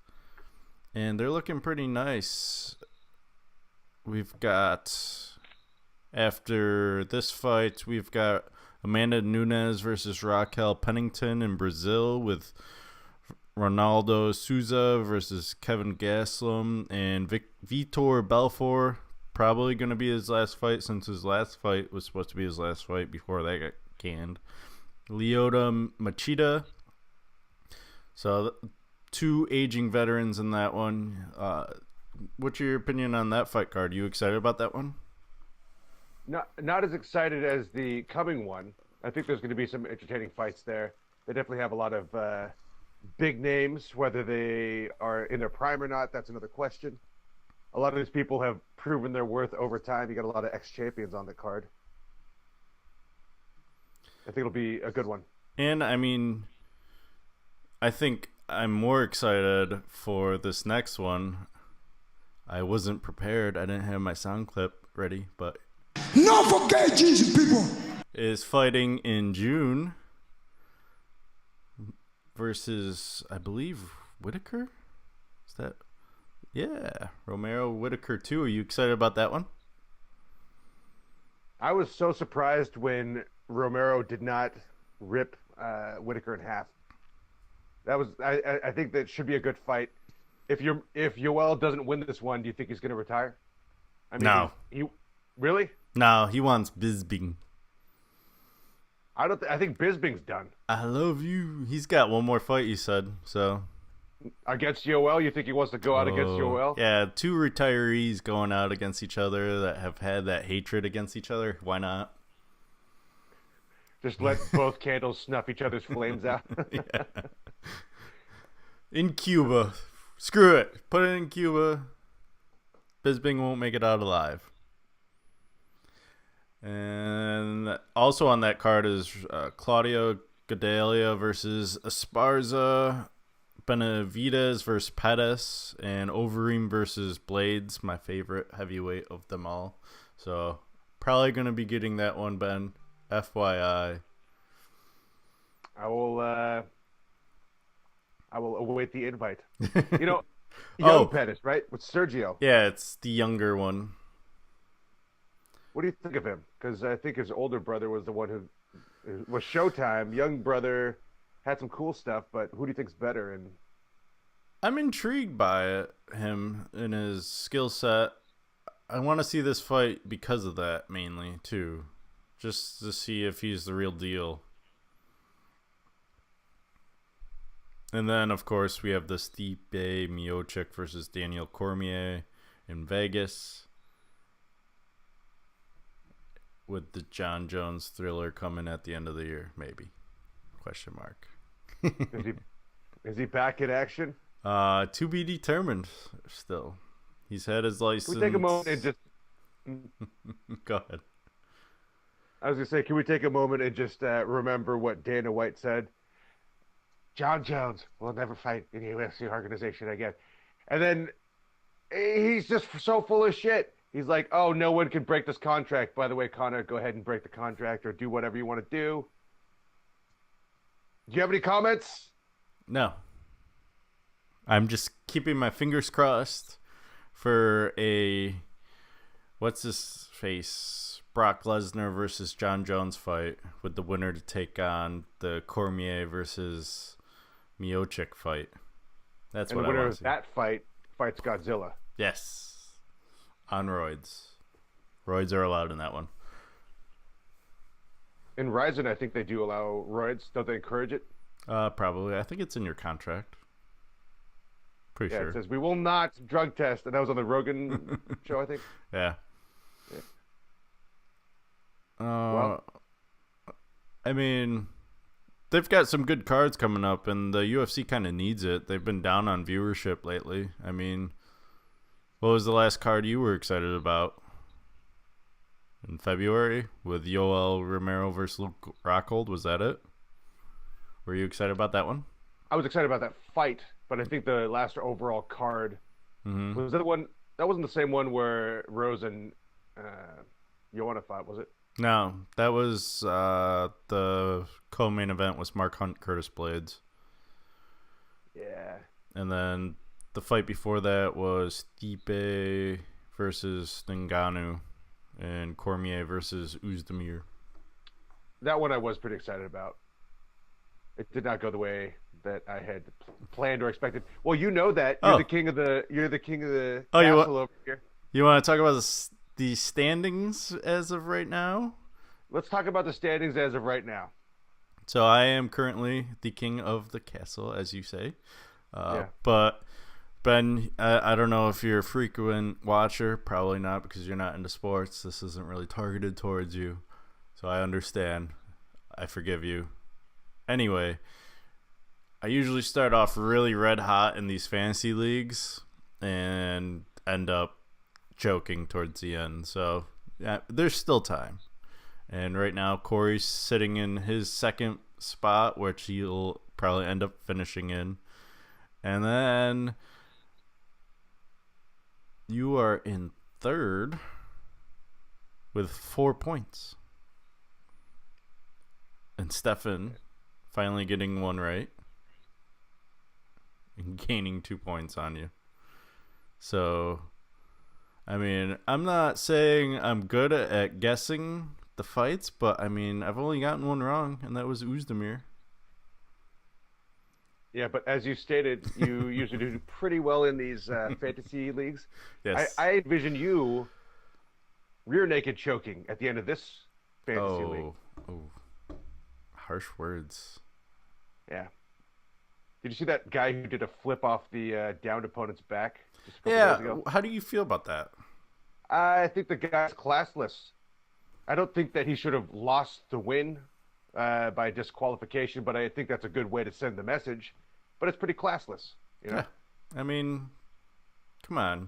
and they're looking pretty nice. We've got, after this fight, we've got Amanda Nunes versus Raquel Pennington in Brazil, with Ronaldo Souza versus Kevin Gastelum, and Vitor Belfort, probably going to be his last fight, since his last fight was supposed to be his last fight before that got canned. Lyoto Machida. So 2 aging veterans in that one. What's your opinion on that fight card? Are you excited about that one? Not as excited as the coming one. I think there's going to be some entertaining fights there. They definitely have a lot of big names. Whether they are in their prime or not, that's another question. a lot of these people have proven their worth over time. You got a lot of ex-champions on the card. I think it'll be a good one. And I mean, I think I'm more excited for this next one. I wasn't prepared. I didn't have my sound clip ready, but No for cages, people. is fighting in June versus, I believe, Whitaker? Is that? Yeah, Romero Whitaker 2. Are you excited about that one? I was so surprised when Romero did not rip Whitaker in half. That was I think that should be a good fight. If Yoel doesn't win this one, do you think he's going to retire? I mean, No. He really? No, he wants Bisping. I don't. I think Bisping's done. I love you. He's got one more fight, you said. So Against Yoel, you think he wants to go out against Yoel? yeah, two retirees going out against each other that have had that hatred against each other. Why not? Just let both candles snuff each other's flames out. Yeah. In Cuba. Screw it. Put it in Cuba. Bisping won't make it out alive. And also on that card is Claudio Gadelha versus Esparza, Benavidez versus Pettis, and Overeem versus Blades, my favorite heavyweight of them all. So probably going to be getting that one, Ben. FYI. I will await the invite. You know, young Oh. Pettis, right? With Sergio. Yeah, it's the younger one. What do you think of him? Because I think his older brother was the one who was Showtime. Young brother had some cool stuff, but who do you think's better? And I'm intrigued by it, him and his skill set. I want to see this fight because of that mainly too, just to see if he's the real deal. And then of course we have the Stipe Miocic versus Daniel Cormier in Vegas, with the John Jones thriller coming at the end of the year, maybe? Question mark. is he back in action? To be determined still. He's had his license. Can we take a moment and just Go ahead. I was gonna say, can we take a moment and just remember what Dana White said? John Jones will never fight in the UFC organization again. And then he's just so full of shit. He's like, oh, no one can break this contract. By the way, Connor, go ahead and break the contract or do whatever you want to do. Do you have any comments? No. I'm just keeping my fingers crossed for a what's his face Brock Lesnar versus John Jones fight, with the winner to take on the Cormier versus Miocic fight. That's and what the winner I want of to see. that fight fights Godzilla. Yes. On roids. Roids are allowed in that one. In Ryzen, I think they do allow roids. Don't they encourage it? Probably. I think it's in your contract. Pretty Yeah, sure. it says we will not drug test. And that was on the Rogan show, I think. Yeah. Well- I mean, they've got some good cards coming up, and the UFC kind of needs it. They've been down on viewership lately. I mean, what was the last card you were excited about? In February with Yoel Romero versus Luke Rockhold, was that it? Were you excited about that one? I was excited about that fight, but I think the last overall card was that the one. That wasn't the same one where Rose and Joanna fought, was it? No, that was the co-main event was Mark Hunt, Curtis Blades. Yeah. And then the fight before that was Stipe versus Ngannou and Cormier versus Oezdemir. That one I was pretty excited about. It did not go the way that I had planned or expected. Well, you know that you're Oh. the king of the Oh, you castle over here. You want to talk about the standings as of right now? Let's talk about the standings as of right now. So I am currently the king of the castle, as you say. Yeah. But Ben, I don't know if you're a frequent watcher. Probably not, because you're not into sports. This isn't really targeted towards you. So I understand. I forgive you. Anyway, I usually start off really red hot in these fantasy leagues and end up choking towards the end. So yeah, there's still time. And right now, Corey's sitting in his second spot, which he'll probably end up finishing in. And then you are in third with 4 points. And Stefan finally getting one right and gaining 2 points on you. So, I mean, I'm not saying I'm good at guessing the fights, but I mean, I've only gotten one wrong, and that was Uzdemir. Yeah, but as you stated, you usually do pretty well in these fantasy leagues. Yes. I envision you rear naked choking at the end of this fantasy league. Oh, harsh words. Yeah. Did you see that guy who did a flip off the downed opponent's back just a couple days Yeah, ago? how do you feel about that? I think the guy's classless. I don't think that he should have lost the win by disqualification, but I think that's a good way to send the message. But it's pretty classless, you know? Yeah. I mean, come on.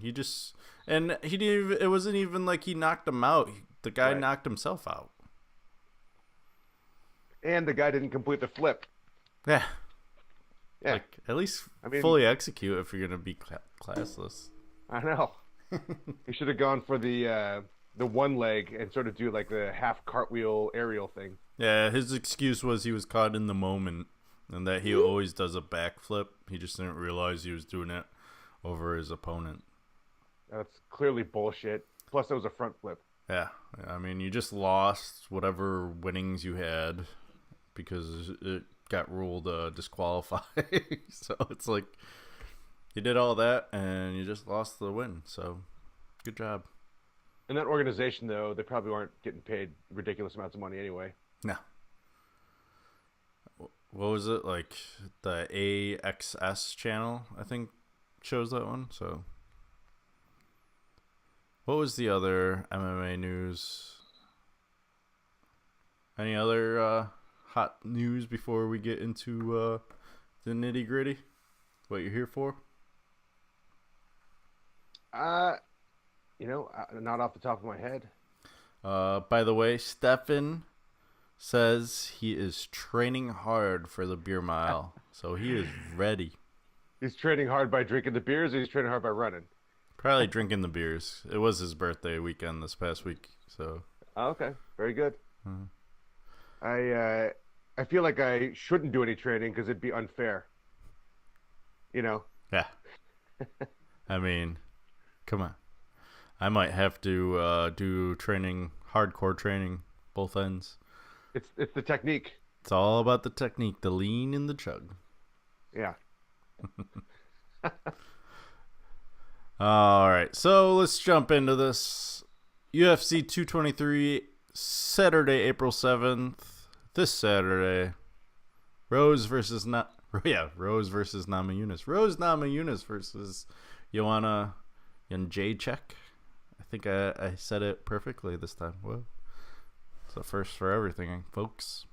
And he didn't even, it wasn't even like he knocked him out. The guy Right. knocked himself out. And the guy didn't complete the flip. Yeah. Yeah, Like, at least I mean- fully execute if you're going to be classless. I know. He should have gone for the one leg and sort of do like the half cartwheel aerial thing. Yeah, his excuse was he was caught in the moment and that he always does a backflip. He just didn't realize he was doing it over his opponent. That's clearly bullshit. Plus, it was a front flip. Yeah, I mean, you just lost whatever winnings you had because it got ruled disqualified. So it's like you did all that and you just lost the win. So good job. In that organization, though, they probably aren't getting paid ridiculous amounts of money anyway. No. What was it, like the AXS channel? I think shows that one. So what was the other MMA news? Any other hot news before we get into the nitty gritty? What you're here for? Not off the top of my head. By the way, Stefan says he is training hard for the beer mile, so he is ready. He's training hard by drinking the beers, or he's training hard by running? Probably drinking the beers. It was his birthday weekend this past week, so. Oh, okay, very good. Mhm. I feel like I shouldn't do any training because it'd be unfair. You know? Yeah. I mean, come on. I might have to do training, hardcore training, both ends. It's the technique. It's all about the technique, the lean and the chug. Yeah. All right, so let's jump into this. UFC 223, Saturday, April 7th. This Saturday, Rose versus Namajunas. Rose Namajunas versus Joanna Jędrzejczyk. I think I said it perfectly this time. Whoa. It's a first for everything, folks.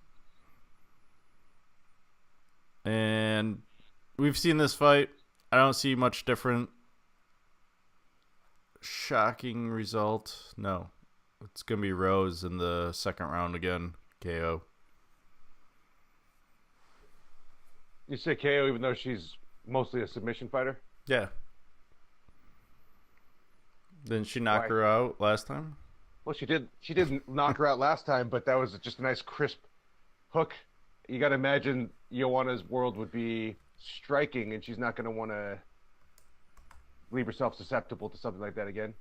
And we've seen this fight. I don't see much different. Shocking result. No. It's going to be Rose in the second round again. KO. You say KO even though she's mostly a submission fighter? Yeah. Didn't she knock Why? her out last time? Well, she did knock her out last time, but that was just a nice crisp hook. You got to imagine Joanna's world would be striking, and she's not going to want to leave herself susceptible to something like that again.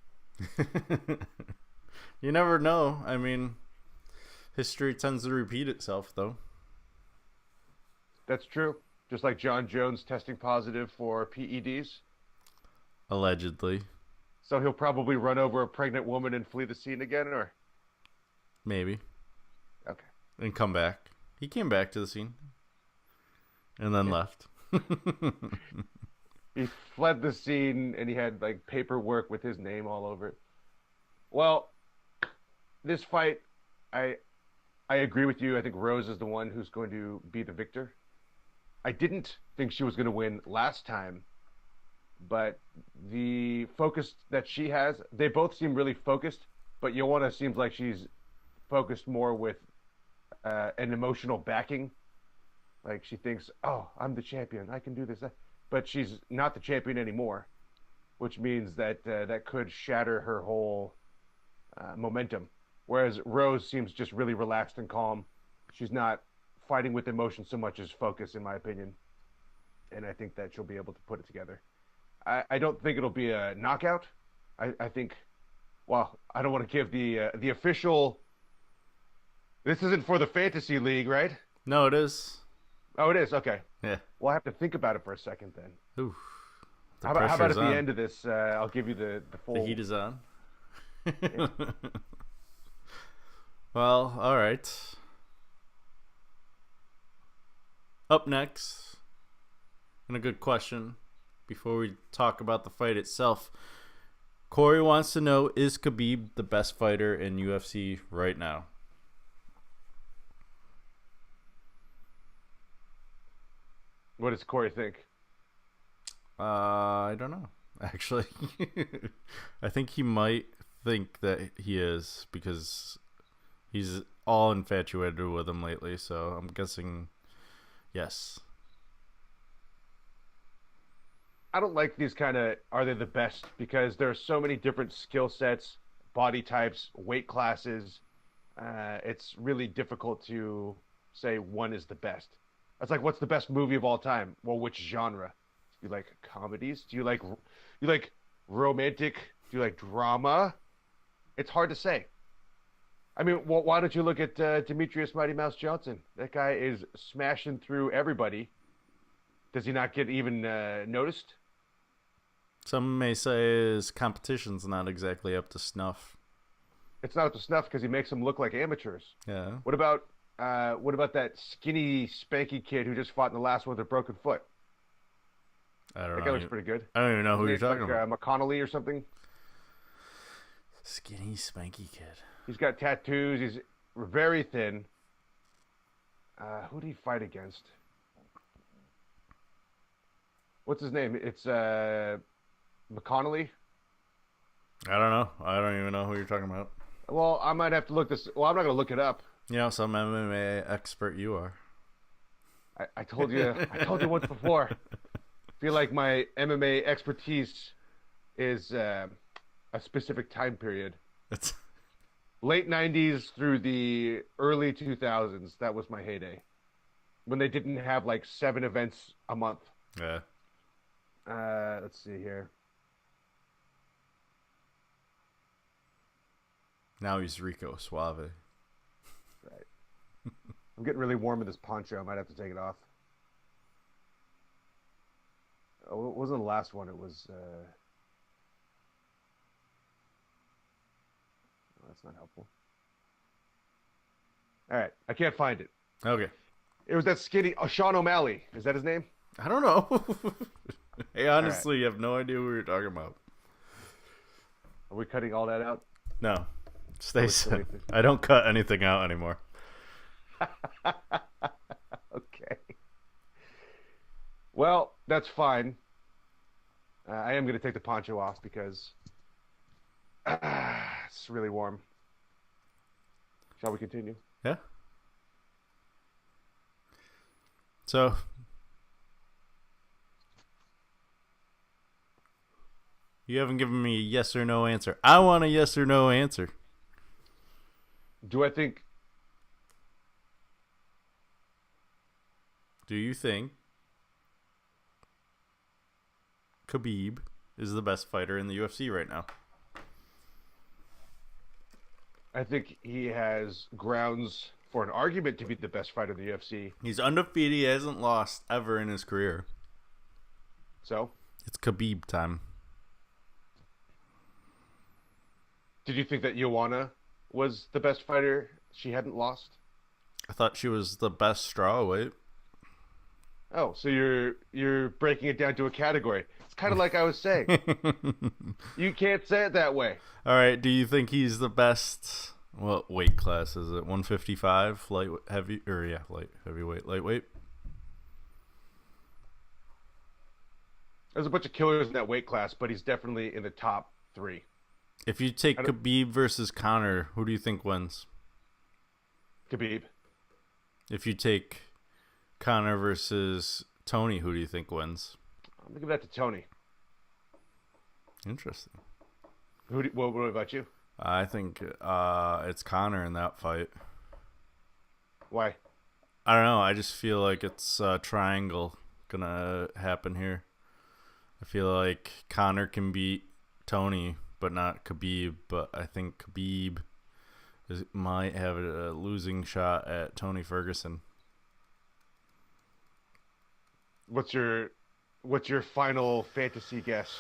You never know. I mean, history tends to repeat itself, though. That's true. Just like John Jones testing positive for PEDs. Allegedly. So he'll probably run over a pregnant woman and flee the scene again, or? Maybe. Okay. And come back. He came back to the scene. And then left. He fled the scene and he had like paperwork with his name all over it. Well, this fight, I agree with you. I think Rose is the one who's going to be the victor. I didn't think she was going to win last time, but the focus that she has, they both seem really focused, but Joanna seems like she's focused more with an emotional backing. Like she thinks, oh, I'm the champion, I can do this. But she's not the champion anymore, which means that that could shatter her whole momentum. Whereas Rose seems just really relaxed and calm. She's not fighting with emotion so much as focus, in my opinion. And I think that she'll be able to put it together. I don't think it'll be a knockout. I think, well, I don't want to give the official. This isn't for the fantasy league, right? No, it is. Oh, it is. Okay. Yeah. Well, I have to think about it for a second then. Ooh. How about at the end of this? I'll give you the full. The heat is on. Well, all right. Up next, and a good question before we talk about the fight itself. Corey wants to know, is Khabib the best fighter in UFC right now? What does Corey think? I don't know, actually. I think he might think that he is because he's all infatuated with him lately, so I'm guessing yes. I don't like these kind of are they the best because there are so many different skill sets, body types, weight classes. It's really difficult to say one is the best. That's like, what's the best movie of all time? Well, which genre? Do you like comedies? Do you like romantic? Do you like drama? It's hard to say. I mean, well, why don't you look at Demetrius Mighty Mouse Johnson? That guy is smashing through everybody. Does he not get even noticed? Some may say his competition's not exactly up to snuff. It's not up to snuff because he makes them look like amateurs. Yeah. What about that skinny, spanky kid who just fought in the last one with a broken foot? I don't know. That guy looks pretty good. I don't even know who you're talking about. McConnelly or something. Skinny, spanky kid. He's got tattoos. He's very thin. Who did he fight against? What's his name? It's McConnelly. I don't know. I don't even know who you're talking about. Well, I might have to look this. Well, I'm not going to look it up. You know, some MMA expert you are. I told you. I told you once before. I feel like my MMA expertise is a specific time period. It's late 90s through the early 2000s. That was my heyday. When they didn't have like 7 events a month. Yeah. Let's see here. Now he's Rico Suave. Right. I'm getting really warm in this poncho. I might have to take it off. Oh, it wasn't the last one. It was. That's not helpful. All right, I can't find it. Okay. It was that skinny Sean O'Malley. Is that his name? I don't know. Hey, honestly, you have no idea who you're talking about. Are we cutting all that out? No. Stay safe. I don't cut anything out anymore. Okay. Well, that's fine. I am going to take the poncho off because it's really warm. Shall we continue? Yeah. So, you haven't given me a yes or no answer. I want a yes or no answer. Do I think... Do you think Khabib is the best fighter in the UFC right now? I think he has grounds for an argument to be the best fighter in the UFC. He's undefeated. He hasn't lost ever in his career. So? It's Khabib time. Did you think that Joanna was the best fighter? She hadn't lost? I thought she was the best strawweight. Oh, so you're breaking it down to a category. It's kind of like I was saying. You can't say it that way. All right. Do you think he's the best? What weight class is it? 155, light heavy, or yeah, light heavyweight, lightweight. There's a bunch of killers in that weight class, but he's definitely in the top 3. If you take Khabib versus Conor, who do you think wins? Khabib. If you take Conor versus Tony, who do you think wins? I'm gonna give that to Tony. Interesting. What about you? I think it's Conor in that fight. Why? I don't know. I just feel like it's a triangle gonna happen here. I feel like Conor can beat Tony, but not Khabib. But I think Khabib might have a losing shot at Tony Ferguson. What's your final fantasy guess?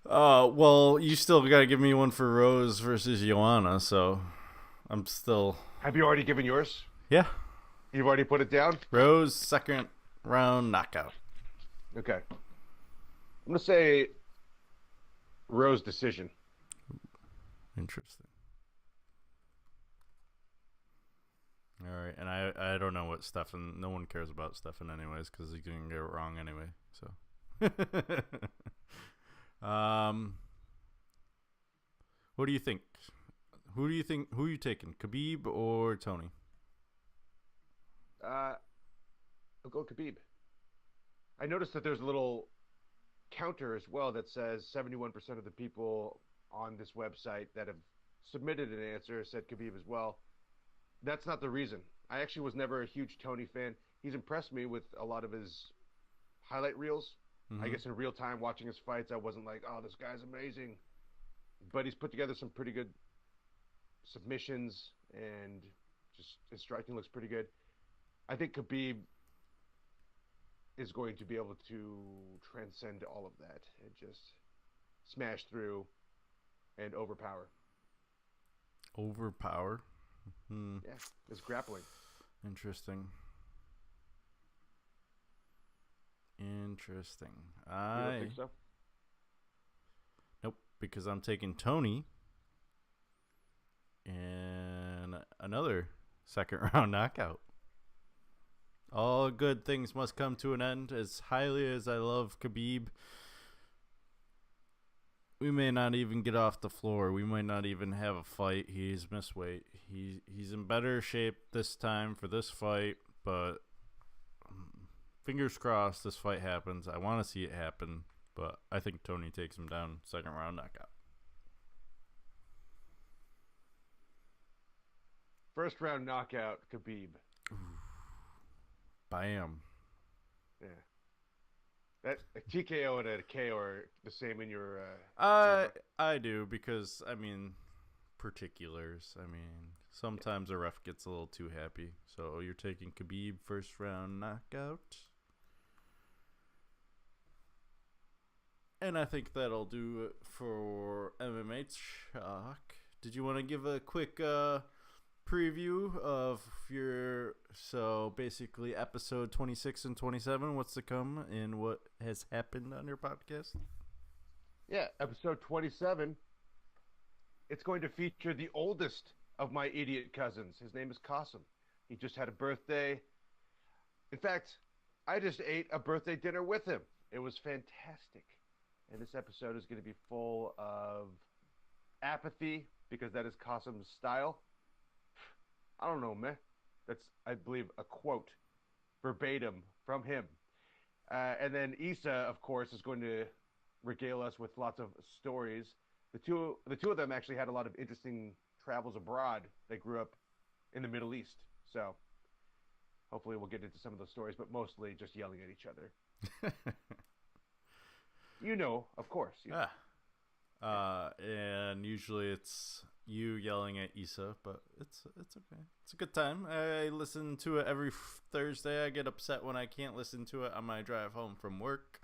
Well, you still gotta give me one for Rose versus Joanna, so I'm still. Have you already given yours? Yeah. You've already put it down? Rose, second round knockout. Okay. I'm going to say Rose decision. Interesting. All right, and I don't know what Stefan. No one cares about Stefan anyways because he's gonna get it wrong anyway. So, what do you think? Who are you taking, Khabib or Tony? I'll go Khabib. I noticed that there's a little counter as well that says 71% of the people on this website that have submitted an answer said Khabib as well. That's not the reason. I actually was never a huge Tony fan. He's impressed me with a lot of his highlight reels. I guess in real time watching his fights, I wasn't like, oh, this guy's amazing. But he's put together some pretty good submissions, and just his striking looks pretty good. I think Khabib is going to be able to transcend all of that and just smash through and overpower. Overpower? Yeah, it's grappling. Interesting. You don't think so? Nope, because I'm taking Tony and another second round knockout. All good things must come to an end. As highly as I love Khabib, we may not even get off the floor. We might not even have a fight. He's missed weight. He's in better shape this time for this fight, but fingers crossed this fight happens. I want to see it happen, but I think Tony takes him down second round knockout. First round knockout, Khabib. Bam. Yeah. That a TKO and a KO are the same in your. I do because particulars. Sometimes a ref gets a little too happy. So you're taking Khabib first round knockout, and I think that'll do it for MMA Talk. Did you want to give a quick preview of basically episode 26 and 27, what's to come and what has happened on your podcast? Yeah, episode 27. It's going to feature the oldest of my idiot cousins. His name is Qasim. He just had a birthday. In fact, I just ate a birthday dinner with him. It was fantastic. And this episode is going to be full of apathy because that is Qasim's style. I don't know, man. That's, I believe, a quote verbatim from him. And then Issa, of course, is going to regale us with lots of stories. The two of them actually had a lot of interesting travels abroad. They grew up in the Middle East. So hopefully we'll get into some of those stories, but mostly just yelling at each other. Of course. And usually it's you yelling at Issa, but it's okay. It's a good time. I listen to it every Thursday. I get upset when I can't listen to it on my drive home from work,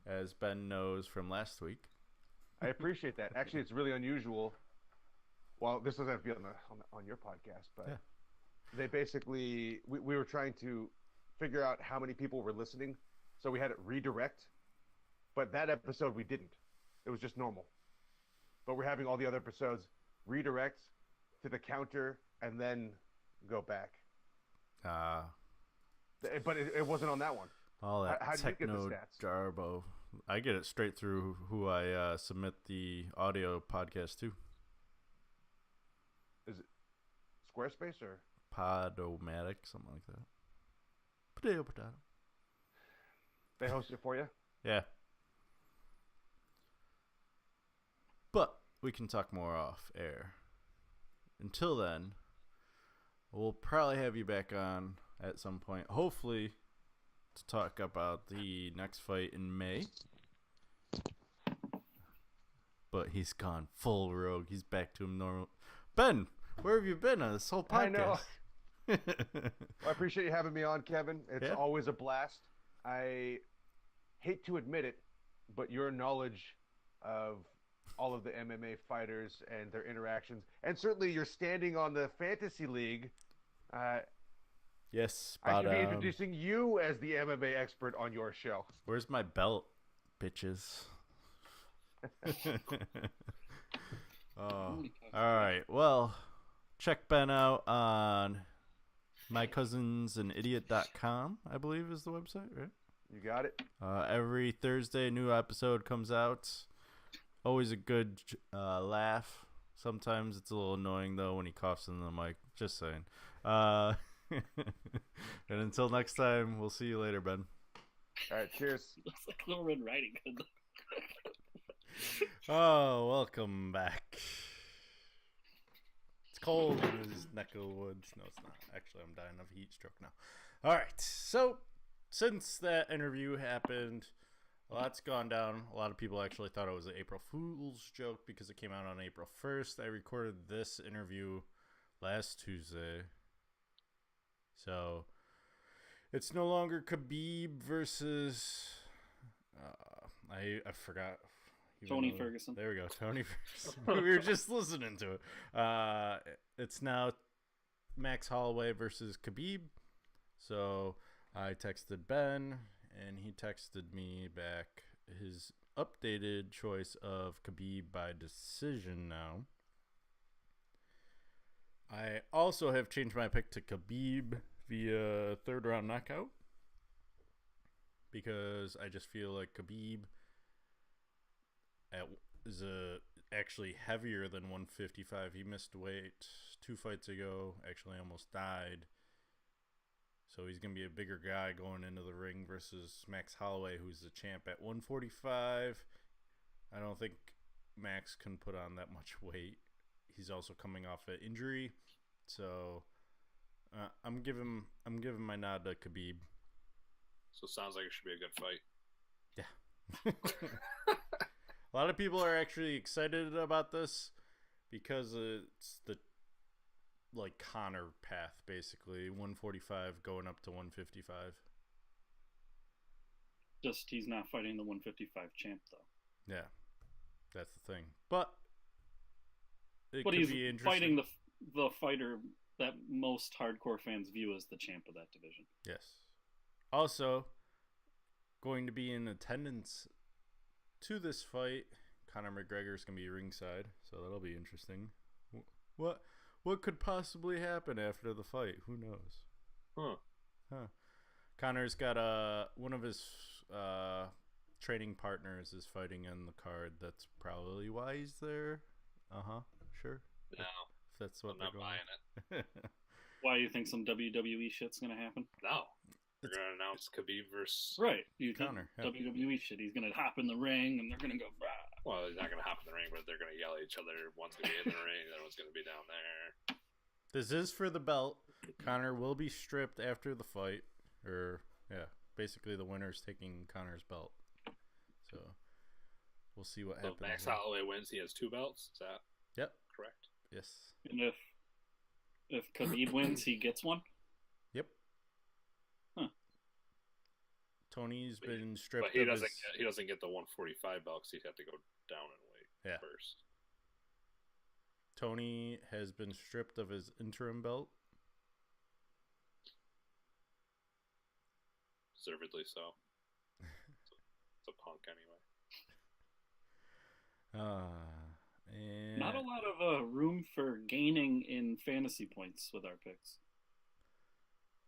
as Ben knows from last week. I appreciate that. Actually, it's really unusual. Well, this doesn't have to be on your podcast, but yeah. They basically we were trying to figure out how many people were listening, so we had it redirect. But that episode we didn't. It was just normal. But we're having all the other episodes redirect to the counter and then go back. But it wasn't on that one. All that how did you get the techno stats? jarbo I get it straight through who I submit the audio podcast to. Is it Squarespace or Podomatic, something like that. Potato. they host it for you? Yeah. But we can talk more off air. Until then, we'll probably have you back on at some point. Hopefully to talk about the next fight in May. But he's gone full rogue. He's back to him normal. Ben, where have you been on this whole podcast? I know. Well, I appreciate you having me on, Kevin. It's always a blast. I hate to admit it, but your knowledge of all of the MMA fighters and their interactions, and certainly your standing on the fantasy league. Yes, I should be introducing you as the MMA expert on your show. Where's my belt, bitches? Oh, all right. Well, check Ben out on mycousinsanidiot.com, I believe is the website, right? You got it. Every Thursday, a new episode comes out. Always a good laugh. Sometimes it's a little annoying, though, when he coughs in the mic. Just saying. And until next time, we'll see you later, Ben. All right, cheers. Looks like Little Red Riding Hood. Oh, welcome back. It's cold in his neck of the woods. No, it's not. Actually, I'm dying of a heat stroke now. All right, so since that interview happened, a lot's gone down. A lot of people actually thought it was an April Fool's joke because it came out on April 1st. I recorded this interview last Tuesday. So it's no longer Khabib versus I forgot. Tony Ferguson. There we go, Tony Ferguson. We were just listening to it. It's now Max Holloway versus Khabib. So I texted Ben, and he texted me back his updated choice of Khabib by decision now. I also have changed my pick to Khabib via third round knockout because I just feel like Khabib is actually heavier than 155. He missed weight 2 fights ago, actually almost died. So he's going to be a bigger guy going into the ring versus Max Holloway, who's the champ at 145. I don't think Max can put on that much weight. He's also coming off an injury. So I'm giving my nod to Khabib. So it sounds like it should be a good fight. Yeah. A lot of people are actually excited about this because it's the Conor path, basically 145 going up to 155. Just he's not fighting the 155 champ though. Yeah, that's the thing. But he's fighting the fighter that most hardcore fans view as the champ of that division. Yes. Also, going to be in attendance to this fight, Conor McGregor is going to be ringside, so that'll be interesting. What could possibly happen after the fight? Who knows? Huh. Conor's got one of his training partners is fighting on the card. That's probably why he's there. Sure. No, if that's what I'm not buying it. Why do you think some WWE shit's gonna happen? No. They're going to announce Khabib versus... Right. You Conor. Yeah. WWE shit. He's going to hop in the ring, and they're going to go... Bah. Well, he's not going to hop in the ring, but they're going to yell at each other. One's going to be in the ring, the other one's going to be down there. This is for the belt. Conor will be stripped after the fight. Basically the winner's taking Conor's belt. So, we'll see what happens. So Max Holloway wins. He has 2 belts. Is that correct? Yes. And if Khabib wins, he gets one? Yep. Tony's been stripped. But he doesn't get the 145 belt because he'd have to go down in weight first. Tony has been stripped of his interim belt. Deservedly so. It's a punk anyway. And not a lot of room for gaining in fantasy points with our picks.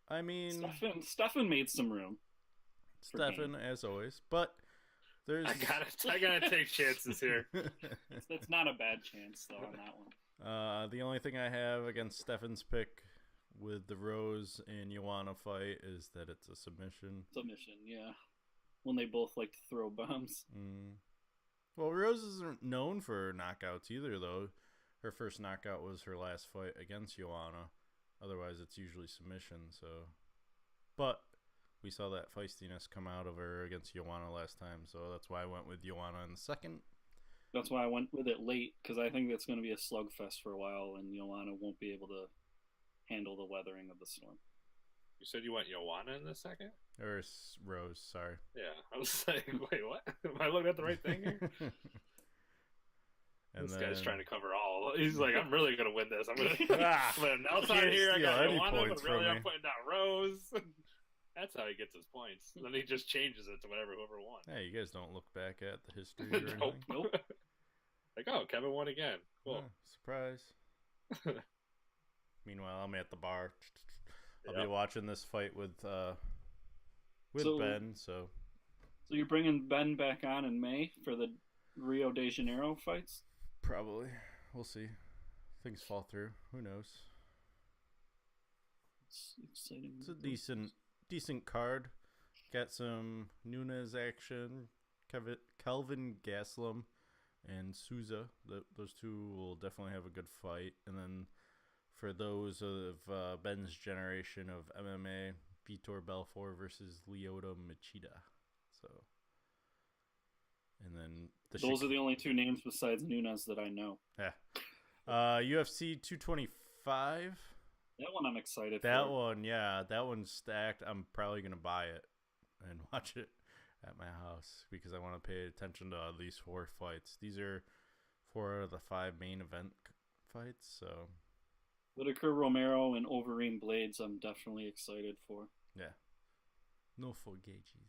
I mean, Stefan made some room. Stefan, as always. But There's I gotta take chances here. That's not a bad chance though on that one. The only thing I have against Stefan's pick with the Rose and Joanna fight is that it's a submission. Submission, yeah. When they both like to throw bombs. Well, Rose isn't known for knockouts either, though. Her first knockout was her last fight against Joanna. Otherwise, it's usually submission. So, but we saw that feistiness come out of her against Joanna last time, so that's why I went with Joanna in the second. That's why I went with it late, because I think that's going to be a slugfest for a while, and Joanna won't be able to handle the weathering of the storm. You said you went Joanna in the second? Or Rose, sorry. Yeah, I was like, wait, what? Am I looking at the right thing here? And this then, guy's trying to cover all. He's like, I'm really going to win this. I'm going to announce on Can't here. I steal got any Joanna, points but really from I'm me. putting down Rose. That's how he gets his points. Then he just changes it to whoever won. Hey, you guys don't look back at the history or anything? Nope. Like, oh, Kevin won again. Cool. Oh, surprise. Meanwhile, I'm at the bar. I'll be Yep. watching this fight with So- Ben, so So you're bringing Ben back on in May for the Rio de Janeiro fights? probably. We'll see. Things fall through. Who knows? It's exciting. It's a decent card. Got some Nunes action. Kelvin Gastelum and Souza. Those two will definitely have a good fight. And then for those of Ben's generation of MMA, Vitor Belfort versus Lyoto Machida. So, and then Those are the only two names besides Nunes that I know. Yeah. UFC 225. That one I'm excited That for. one, yeah, that one's stacked. I'm probably gonna buy it and watch it at my house because I want to pay attention to these 4 fights. These are 4 out of the 5 main event fights. So Whitaker, Romero, and Overeem Blades I'm definitely excited for. yeah, no forget Jesus.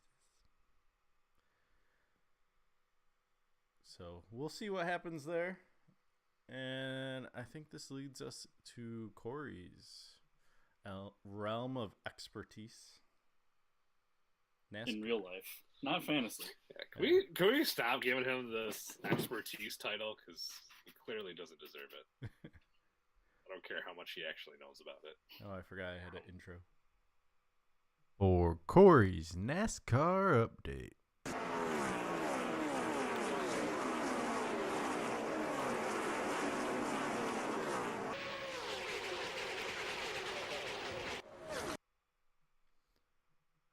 So we'll see what happens there. And I think this leads us to Corey's realm of expertise. In real life, not fantasy. Yeah, can we stop giving him this expertise title? Because he clearly doesn't deserve it. I don't care how much he actually knows about it. Oh, I forgot I had an intro. For Corey's NASCAR update.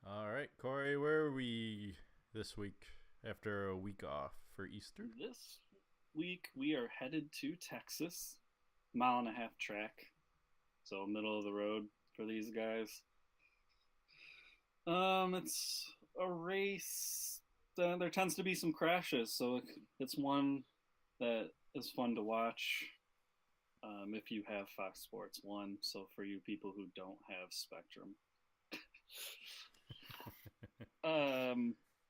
All right, Corey, where are we this week after a week off for Easter? This week we are headed to Texas, 1.5-mile track, so middle of the road for these guys. It's a race. There tends to be some crashes, so it's one that is fun to watch. If you have Fox Sports 1, so for you people who don't have Spectrum.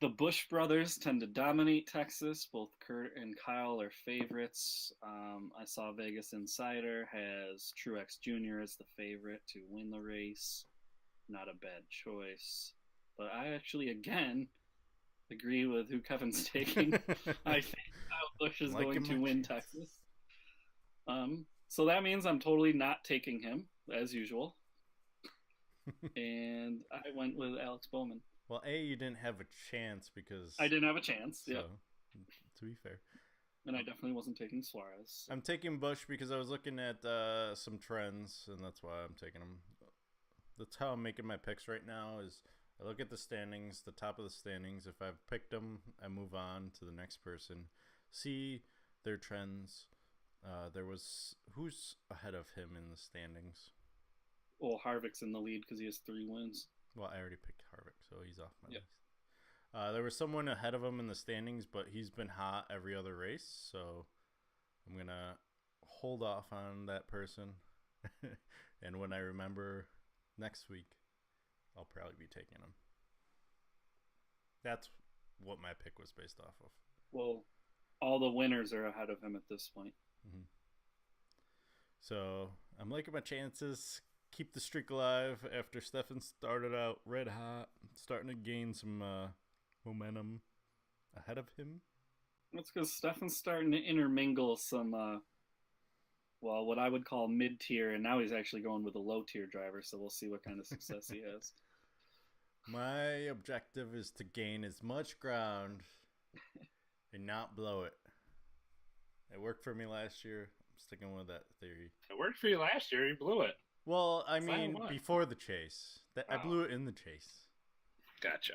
The Busch brothers tend to dominate Texas. Both Kurt and Kyle are favorites. I saw Vegas Insider has Truex Jr. as the favorite to win the race. Not a bad choice. But I actually, again, agree with who Kevin's taking. I think Kyle Busch is going to win Texas. So that means I'm totally not taking him, as usual. And I went with Alex Bowman. Well, you didn't have a chance because... I didn't have a chance, yeah. To be fair. And I definitely wasn't taking Suarez. I'm taking Busch because I was looking at some trends, and that's why I'm taking him. That's how I'm making my picks right now is I look at the standings, the top of the standings. If I've picked them, I move on to the next person. See their trends. Who's ahead of him in the standings? Well, Harvick's in the lead because he has 3 wins. Well, I already picked Harvick, so he's off my list. There was someone ahead of him in the standings, but he's been hot every other race, so I'm going to hold off on that person. And when I remember next week, I'll probably be taking him. That's what my pick was based off of. Well, all the winners are ahead of him at this point. Mm-hmm. So I'm liking my chances. Keep the streak alive after Stefan started out red hot, starting to gain some momentum. ahead of him. That's because Stefan's starting to intermingle some, well, what I would call mid-tier, and now he's actually going with a low-tier driver, so we'll see what kind of success he has. My objective is to gain as much ground and not blow it. It worked for me last year. I'm sticking with that theory. It worked for you last year. You blew it. Well, I Fine, mean, what? before the chase. I blew it in the chase. Gotcha.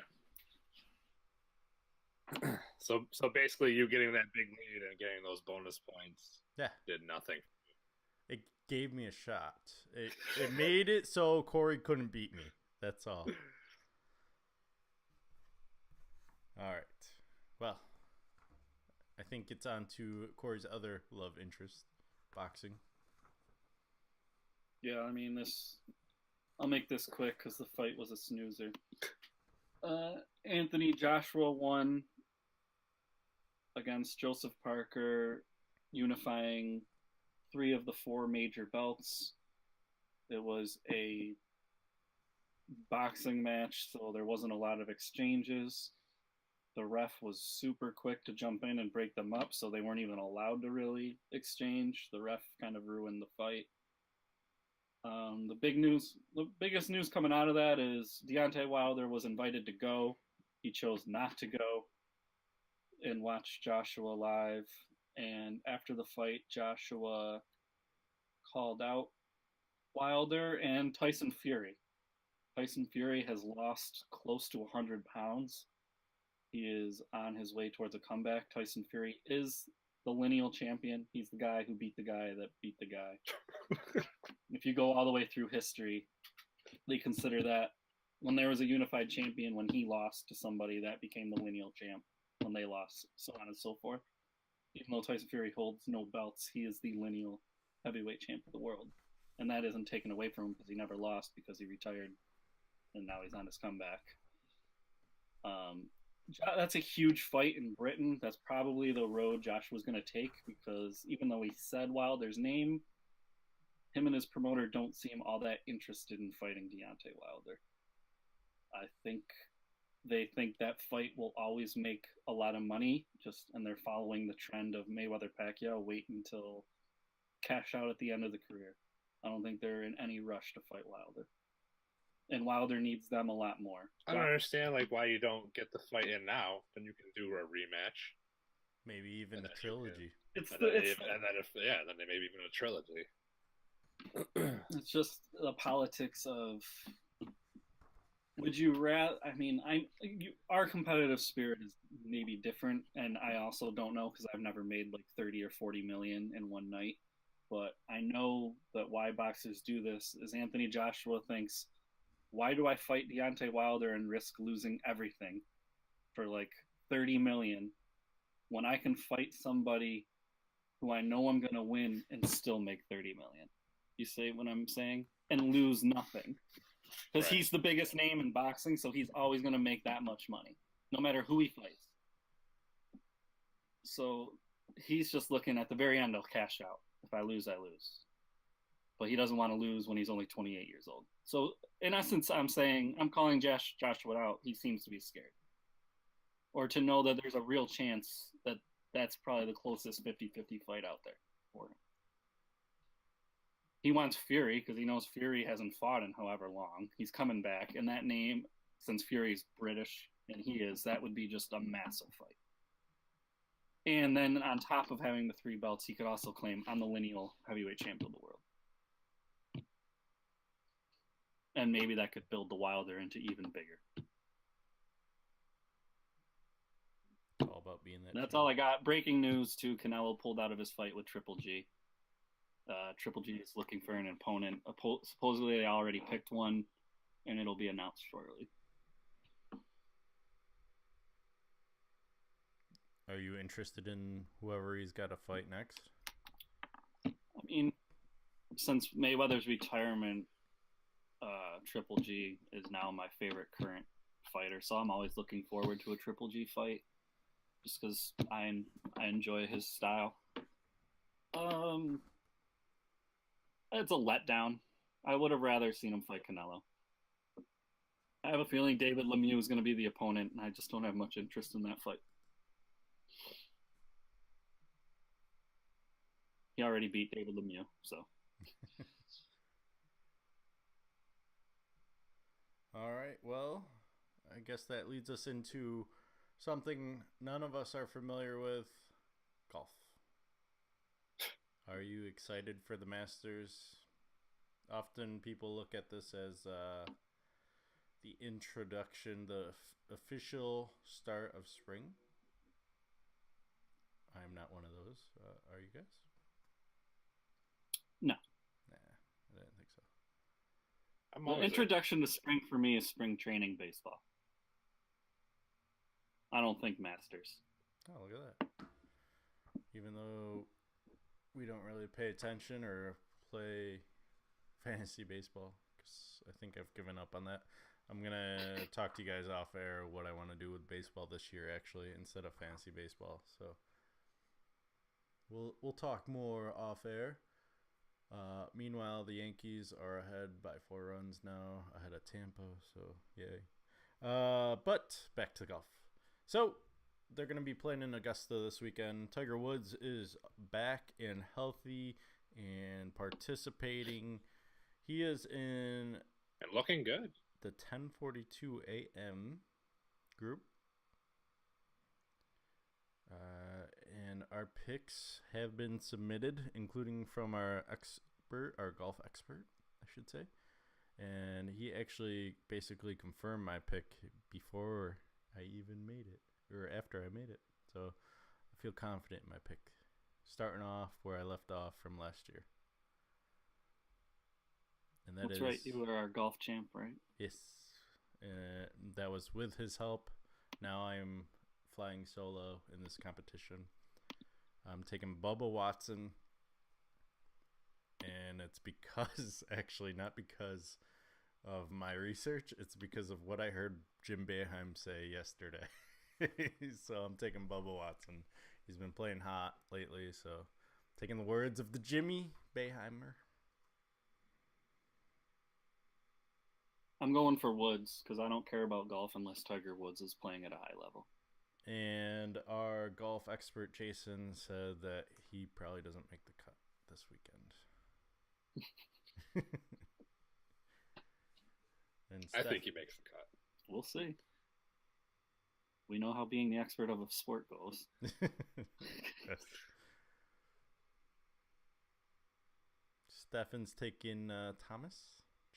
So basically, you getting that big lead and getting those bonus points Yeah. did nothing. It gave me a shot. It made it so Corey couldn't beat me. That's all. All right. Well, I think it's on to Corey's other love interest, boxing. Yeah, I mean, I'll make this quick because the fight was a snoozer. Anthony Joshua won against Joseph Parker, unifying 3 of the 4 major belts. It was a boxing match, so there wasn't a lot of exchanges. The ref was super quick to jump in and break them up, so they weren't even allowed to really exchange. The ref kind of ruined the fight. The biggest news coming out of that is Deontay Wilder was invited to go. He chose not to go and watch Joshua live. And after the fight, Joshua called out Wilder and Tyson Fury. Tyson Fury has lost close to 100 pounds. He is on his way towards a comeback. Tyson Fury is the lineal champion. He's the guy who beat the guy that beat the guy. If you go all the way through history, they consider that when there was a unified champion, when he lost to somebody, that became the lineal champ. When they lost, so on and so forth. Even though Tyson Fury holds no belts, he is the lineal heavyweight champ of the world. And that isn't taken away from him because he never lost, because he retired and now he's on his comeback. That's a huge fight in Britain. That's probably the road Joshua's going to take, because even though he said Wilder's name, him and his promoter don't seem all that interested in fighting Deontay Wilder. I think they think that fight will always make a lot of money, and they're following the trend of Mayweather-Pacquiao, wait until cash out at the end of the career. I don't think they're in any rush to fight Wilder. And Wilder needs them a lot more. I don't understand why you don't get the fight in now. Then you can do a rematch. Maybe even a trilogy. Then maybe even a trilogy. It's just the politics of, would you rather? I mean, our competitive spirit is maybe different, and I also don't know because I've never made 30 or 40 million in one night. But I know that why boxers do this is Anthony Joshua thinks, why do I fight Deontay Wilder and risk losing everything for 30 million when I can fight somebody who I know I'm going to win and still make 30 million? You see what I'm saying? And lose nothing. Because he's the biggest name in boxing, so he's always going to make that much money, no matter who he fights. So he's just looking at the very end, I'll cash out. If I lose, I lose. But he doesn't want to lose when he's only 28 years old. So in essence, I'm calling Joshua out. He seems to be scared. Or to know that there's a real chance that that's probably the closest 50-50 fight out there for him. He wants Fury because he knows Fury hasn't fought in however long. He's coming back. And that name, since Fury's British, and he is, that would be just a massive fight. And then on top of having the 3 belts, he could also claim, I'm the lineal heavyweight champion of the world. And maybe that could build the Wilder into even bigger. It's all about being that. That's all I got. Breaking news, too. Canelo pulled out of his fight with Triple G. Triple G is looking for an opponent. Supposedly they already picked one, and it'll be announced shortly. Are you interested in whoever he's got to fight next? I mean, since Mayweather's retirement, Triple G is now my favorite current fighter, so I'm always looking forward to a Triple G fight, just because I enjoy his style. It's a letdown. I would have rather seen him fight Canelo. I have a feeling David Lemieux is going to be the opponent, and I just don't have much interest in that fight. He already beat David Lemieux, so. All right. Well, I guess that leads us into something none of us are familiar with: golf. Are you excited for the Masters? Often people look at this as the introduction, the official start of spring. I'm not one of those. Are you guys? No. Nah, I didn't think so. The introduction to spring for me is spring training baseball. I don't think Masters. Oh, look at that. Even though we don't really pay attention or play fantasy baseball, because I think I've given up on that. I'm going to talk to you guys off air what I want to do with baseball this year, actually, instead of fantasy baseball. So we'll talk more off air. Meanwhile, the Yankees are ahead by 4 runs now, ahead of Tampa, so yay. But back to golf. So they're going to be playing in Augusta this weekend. Tiger Woods is back and healthy and participating. He is in and looking good. The 10:42 a.m. group. And our picks have been submitted, including from our golf expert, I should say. And he actually basically confirmed my pick before I even made it, or after I made it. So I feel confident in my pick, starting off where I left off from last year. And That's right. You were our golf champ, right? Yes. That was with his help. Now I'm flying solo in this competition. I'm taking Bubba Watson. And it's because, actually, not because of my research. It's because of what I heard Jim Boeheim say yesterday. So I'm taking Bubba Watson. He's been playing hot lately. So taking the words of the Jimmy Boeheimer. I'm going for Woods because I don't care about golf unless Tiger Woods is playing at a high level. And our golf expert Jason said that he probably doesn't make the cut this weekend. And I think he makes the cut. We'll see. We know how being the expert of a sport goes. Yes. Stefan's taking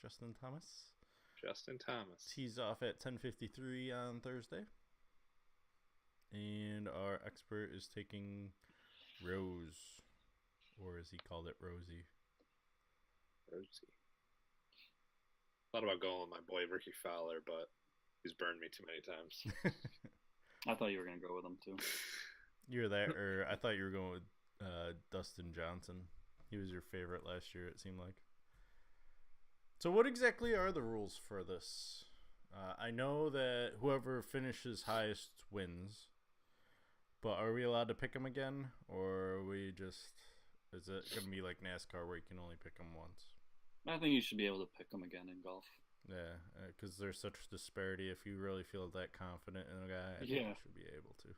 Justin Thomas. Justin Thomas. Tees off at 10:53 on Thursday. And our expert is taking Rose. Or as he called it, Rosie. Thought about going with my boy Ricky Fowler, but he's burned me too many times. I thought you were going to go with him, too. You were there, or I thought you were going with Dustin Johnson. He was your favorite last year, it seemed like. So what exactly are the rules for this? I know that whoever finishes highest wins, but are we allowed to pick them again? Or are we just... Is it going to be like NASCAR where you can only pick them once? I think you should be able to pick them again in golf. Yeah, because there's such disparity. If you really feel that confident in a guy, I think you should be able to.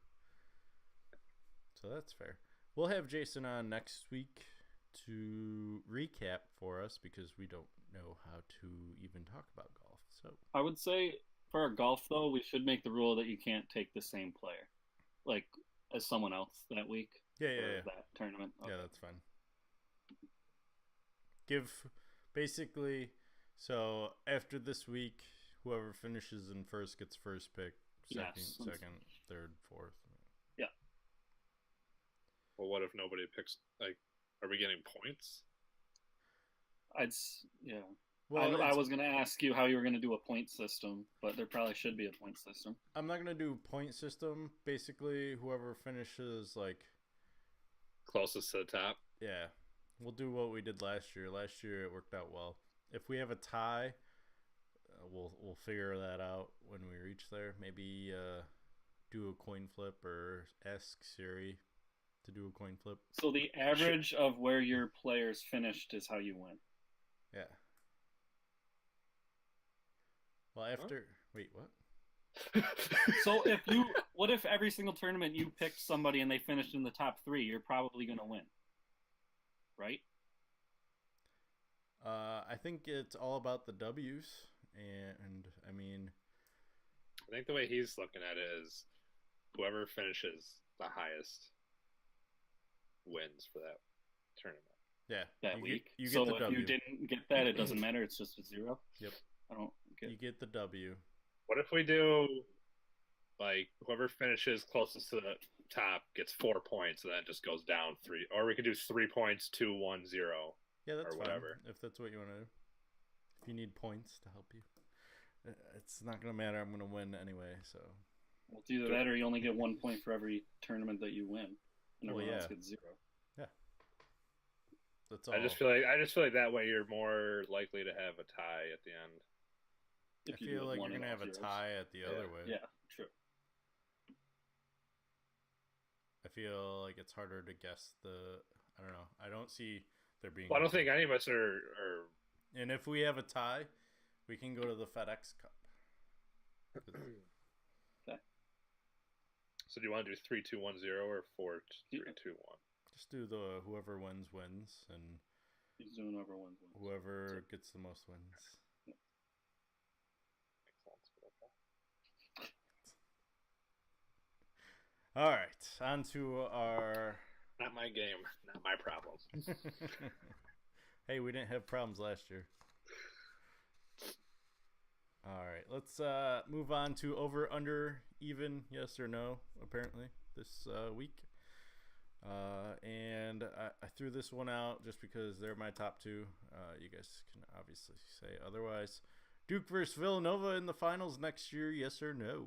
So that's fair. We'll have Jason on next week to recap for us because we don't know how to even talk about golf. So I would say for our golf, though, we should make the rule that you can't take the same player, like as someone else that week. Yeah. That tournament. Okay. Yeah, that's fine. Give basically, so after this week, whoever finishes in first gets first pick, second, third, fourth. Yeah. Well, what if nobody picks? Like, are we getting points? Yeah. Well, I was going to ask you how you were going to do a point system, but there probably should be a point system. I'm not going to do point system. Basically, whoever finishes like closest to the top. Yeah. We'll do what we did last year. Last year it worked out well. If we have a tie, we'll figure that out when we reach there. Maybe do a coin flip or ask Siri to do a coin flip. So the average of where your players finished is how you win. Yeah. Well, after wait, what? So what if every single tournament you picked somebody and they finished in the top 3? You're probably going to win. right? I think it's all about the W's, and I mean, I think the way he's looking at it is whoever finishes the highest wins for that tournament. yeah, That you week. you get So the if W. you didn't get that, it doesn't matter. It's just a 0. Yep, I don't get. you get the W. What if we do like whoever finishes closest to the top gets 4 points, and then it just goes down 3, or we could do 3 points, 2, 1, 0. Yeah, that's or fine, whatever. if that's what you want to do. If you need points to help you, it's not gonna matter. I'm gonna win anyway, so. Well, it's either that or you only get 1 point for every tournament that you win, and Well, everyone else yeah. gets 0. That's all. I just feel like that way you're more likely to have a tie at the end. I If you do feel like one you're and gonna all have a zeros. tie at the other way. Yeah, true. I feel like it's harder to guess the. I don't know. I don't see there being. Well, I don't think any of us are And if we have a tie, we can go to the FedEx Cup. So do you want to do 3, 2, 1, 0 or 4, 3, 2, 1? Just do the whoever wins, and He's doing whoever wins. whoever gets the most wins. All right, on to our. Not my game, not my problem. Hey, we didn't have problems last year. All right, let's move on to over, under, even, yes or no, apparently, this week. And I threw this one out just because they're my top 2. You guys can obviously say otherwise. Duke versus Villanova in the finals next year, yes or no?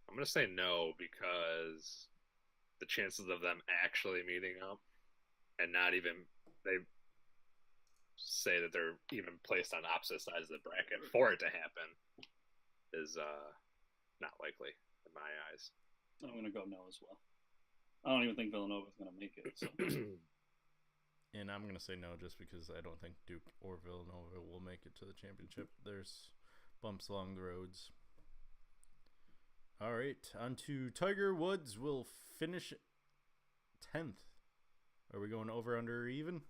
I'm going to say no because the chances of them actually meeting up and not even they say that they're even placed on opposite sides of the bracket for it to happen is not likely in my eyes. I'm going to go no as well. I don't even think Villanova's going to make it. So. And I'm going to say no just because I don't think Duke or Villanova will make it to the championship. There's bumps along the roads. All right, on to Tiger Woods will finish 10th. Are we going over, under, or even?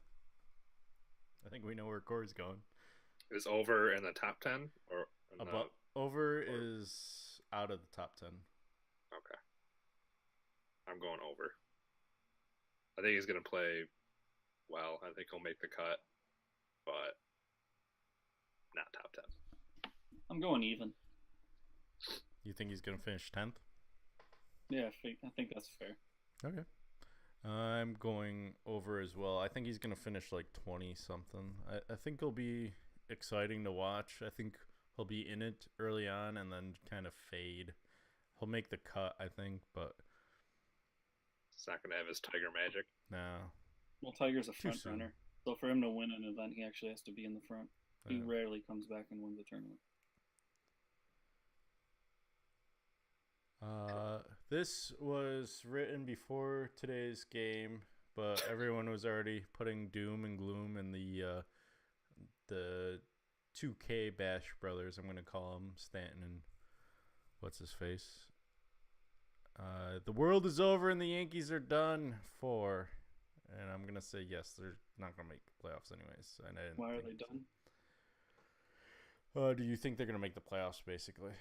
I think we know where Corey's going. Is over in the top 10 or About over is out of the top 10. Okay. I'm going over. I think he's going to play well. I think he'll make the cut, but not top 10. I'm going even. You think he's going to finish 10th? Yeah, I think that's fair. Okay. I'm going over as well. I think he's going to finish like 20 something. I think he'll be exciting to watch. I think he'll be in it early on and then kind of fade. He'll make the cut, I think, but It's not going to have his Tiger magic. no. Well, Tiger's a Too front soon. runner. So for him to win an event, he actually has to be in the front. He rarely comes back and wins a tournament. This was written before today's game, but everyone was already putting doom and gloom in the 2K Bash brothers. I'm gonna call them Stanton and what's his face. The world is over and the Yankees are done for, and I'm gonna say yes. They're not gonna make the playoffs anyways. And I didn't Why are think they done? Do you think they're gonna make the playoffs? Basically.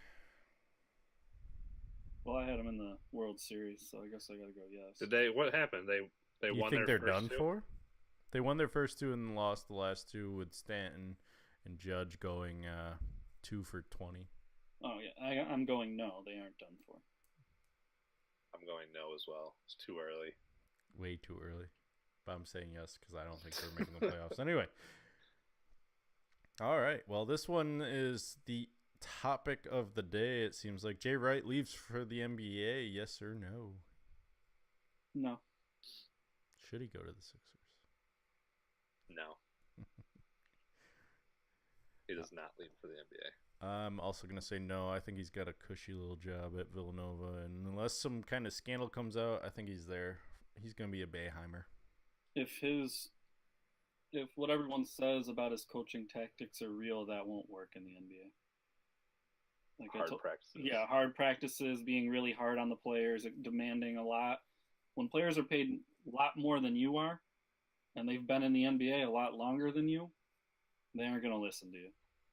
Well, I had them in the World Series, so I guess I got to go yes. Did they? What happened? They You won think their they're first done 2? for? They won their first 2 and lost the last 2 with Stanton and Judge going 2 for 20. Oh, yeah. I'm going no. They aren't done for. I'm going no as well. It's too early. Way too early. But I'm saying yes because I don't think they're making the playoffs. Anyway. All right. Well, this one is the topic of the day. It seems like Jay Wright leaves for the NBA. Yes or no? No. Should he go to the Sixers? No. He does not leave for the NBA. I'm also going to say no. I think he's got a cushy little job at Villanova. And unless some kind of scandal comes out, I think he's there. He's going to be a Bayheimer. If what everyone says about his coaching tactics are real, that won't work in the NBA. Like Hard practices. Yeah, hard practices, being really hard on the players, demanding a lot. When players are paid a lot more than you are, and they've been in the NBA a lot longer than you, they aren't going to listen to you,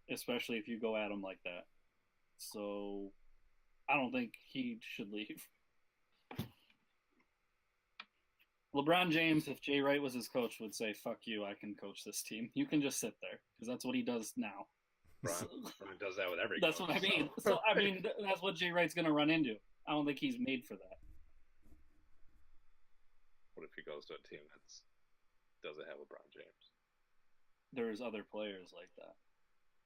especially if you go at them like that. So I don't think he should leave. LeBron James, if Jay Wright was his coach, would say, fuck you, I can coach this team. You can just sit there, because that's what he does now. LeBron does that with every That's coach, what I mean. So, I mean, that's what Jay Wright's going to run into. I don't think he's made for that. What if he goes to a team that doesn't have LeBron James? There's other players like that.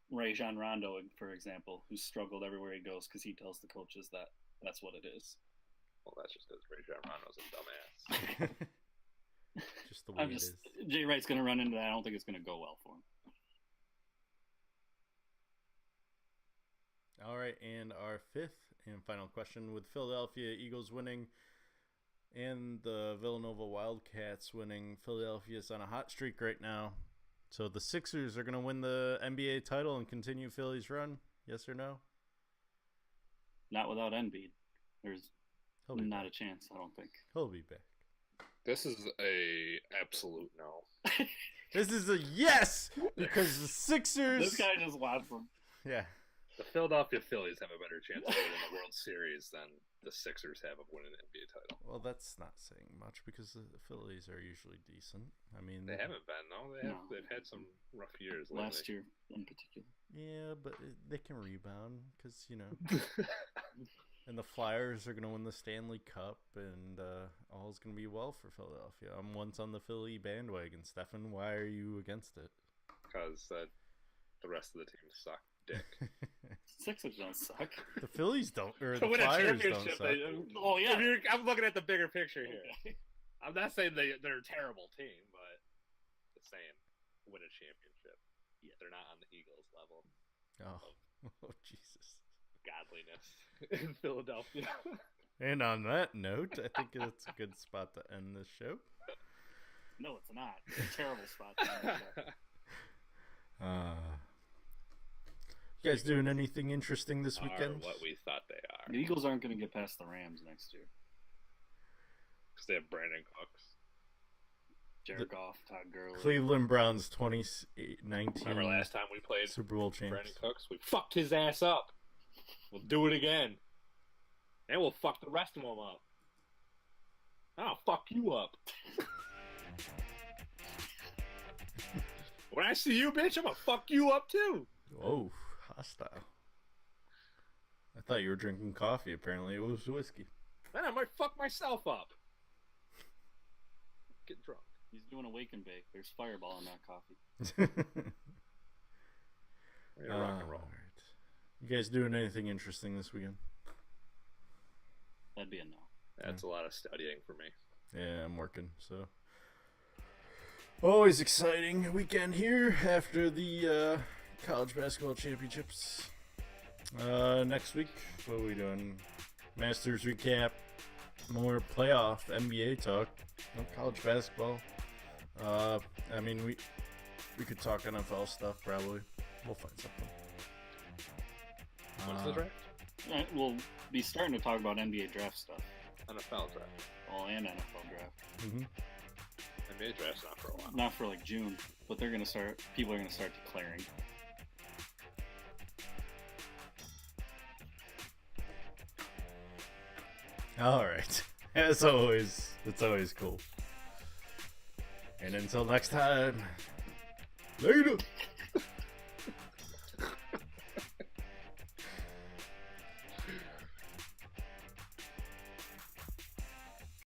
Rajon Rondo, for example, who's struggled everywhere he goes because he tells the coaches that that's what it is. Well, that's just because Rajon Rondo's a dumbass. Just the way it is. Jay Wright's going to run into that. I don't think it's going to go well for him. All right, and our fifth and final question: with Philadelphia Eagles winning and the Villanova Wildcats winning, Philadelphia's on a hot streak right now. So the Sixers are going to win the NBA title and continue Philly's run. Yes or no? Not without Embiid. There's not back. A chance, I don't think. He'll be back. This is a absolute no. This is a yes, because the Sixers... This guy just laughs him. Yeah. The Philadelphia Phillies have a better chance of winning the World Series than the Sixers have of winning an NBA title. Well, that's not saying much because the Phillies are usually decent. I mean, They haven't been, no. They've had some rough years lately. Last year in particular. Yeah, but they can rebound because, you know. And the Flyers are going to win the Stanley Cup, and all's going to be well for Philadelphia. I'm once on the Philly bandwagon. Stefan, why are you against it? Because the rest of the teams suck dick. Sixers don't suck. The Phillies don't, or To the win a Flyers don't championship, suck. Oh, yeah. I'm looking at the bigger picture here. Okay. I'm not saying they're a terrible team, but just saying win a championship. Yeah, they're not on the Eagles level. Oh, Jesus. Godliness in Philadelphia. And on that note, I think that's a good spot to end this show. No, it's not. It's a terrible spot to end the show. You guys doing anything interesting this weekend? Are what we thought they are. The Eagles aren't going to get past the Rams next year. Because they have Brandon Cooks. Jared Goff, Todd Gurley. Cleveland Browns 2019 Remember last time we played Super Bowl champs. Brandon Cooks? We fucked his ass up. We'll do it again. And we'll fuck the rest of them up. I'll fuck you up. When I see you, bitch, I'm gonna fuck you up too. Whoa, hostile. I thought you were drinking coffee. Apparently it was whiskey. Then I might fuck myself up. Get drunk. He's doing a wake and bake. There's Fireball in that coffee. We're gonna rock and roll. All right. You guys doing anything interesting this weekend? That'd be a no. That's a lot of studying for me. Yeah, I'm working, so. Always exciting weekend here after the college basketball championships. Next week, what are we doing? Masters recap, more playoff NBA talk, no college basketball. I mean, we could talk NFL stuff probably. We'll find something. What's the draft? We'll be starting to talk about NBA draft stuff. NFL draft. Oh, and NFL draft. Mm-hmm. NBA draft's not for a while. Not for like June, but they're gonna start. People are gonna start declaring. All right. As always, it's always cool. And until next time, later.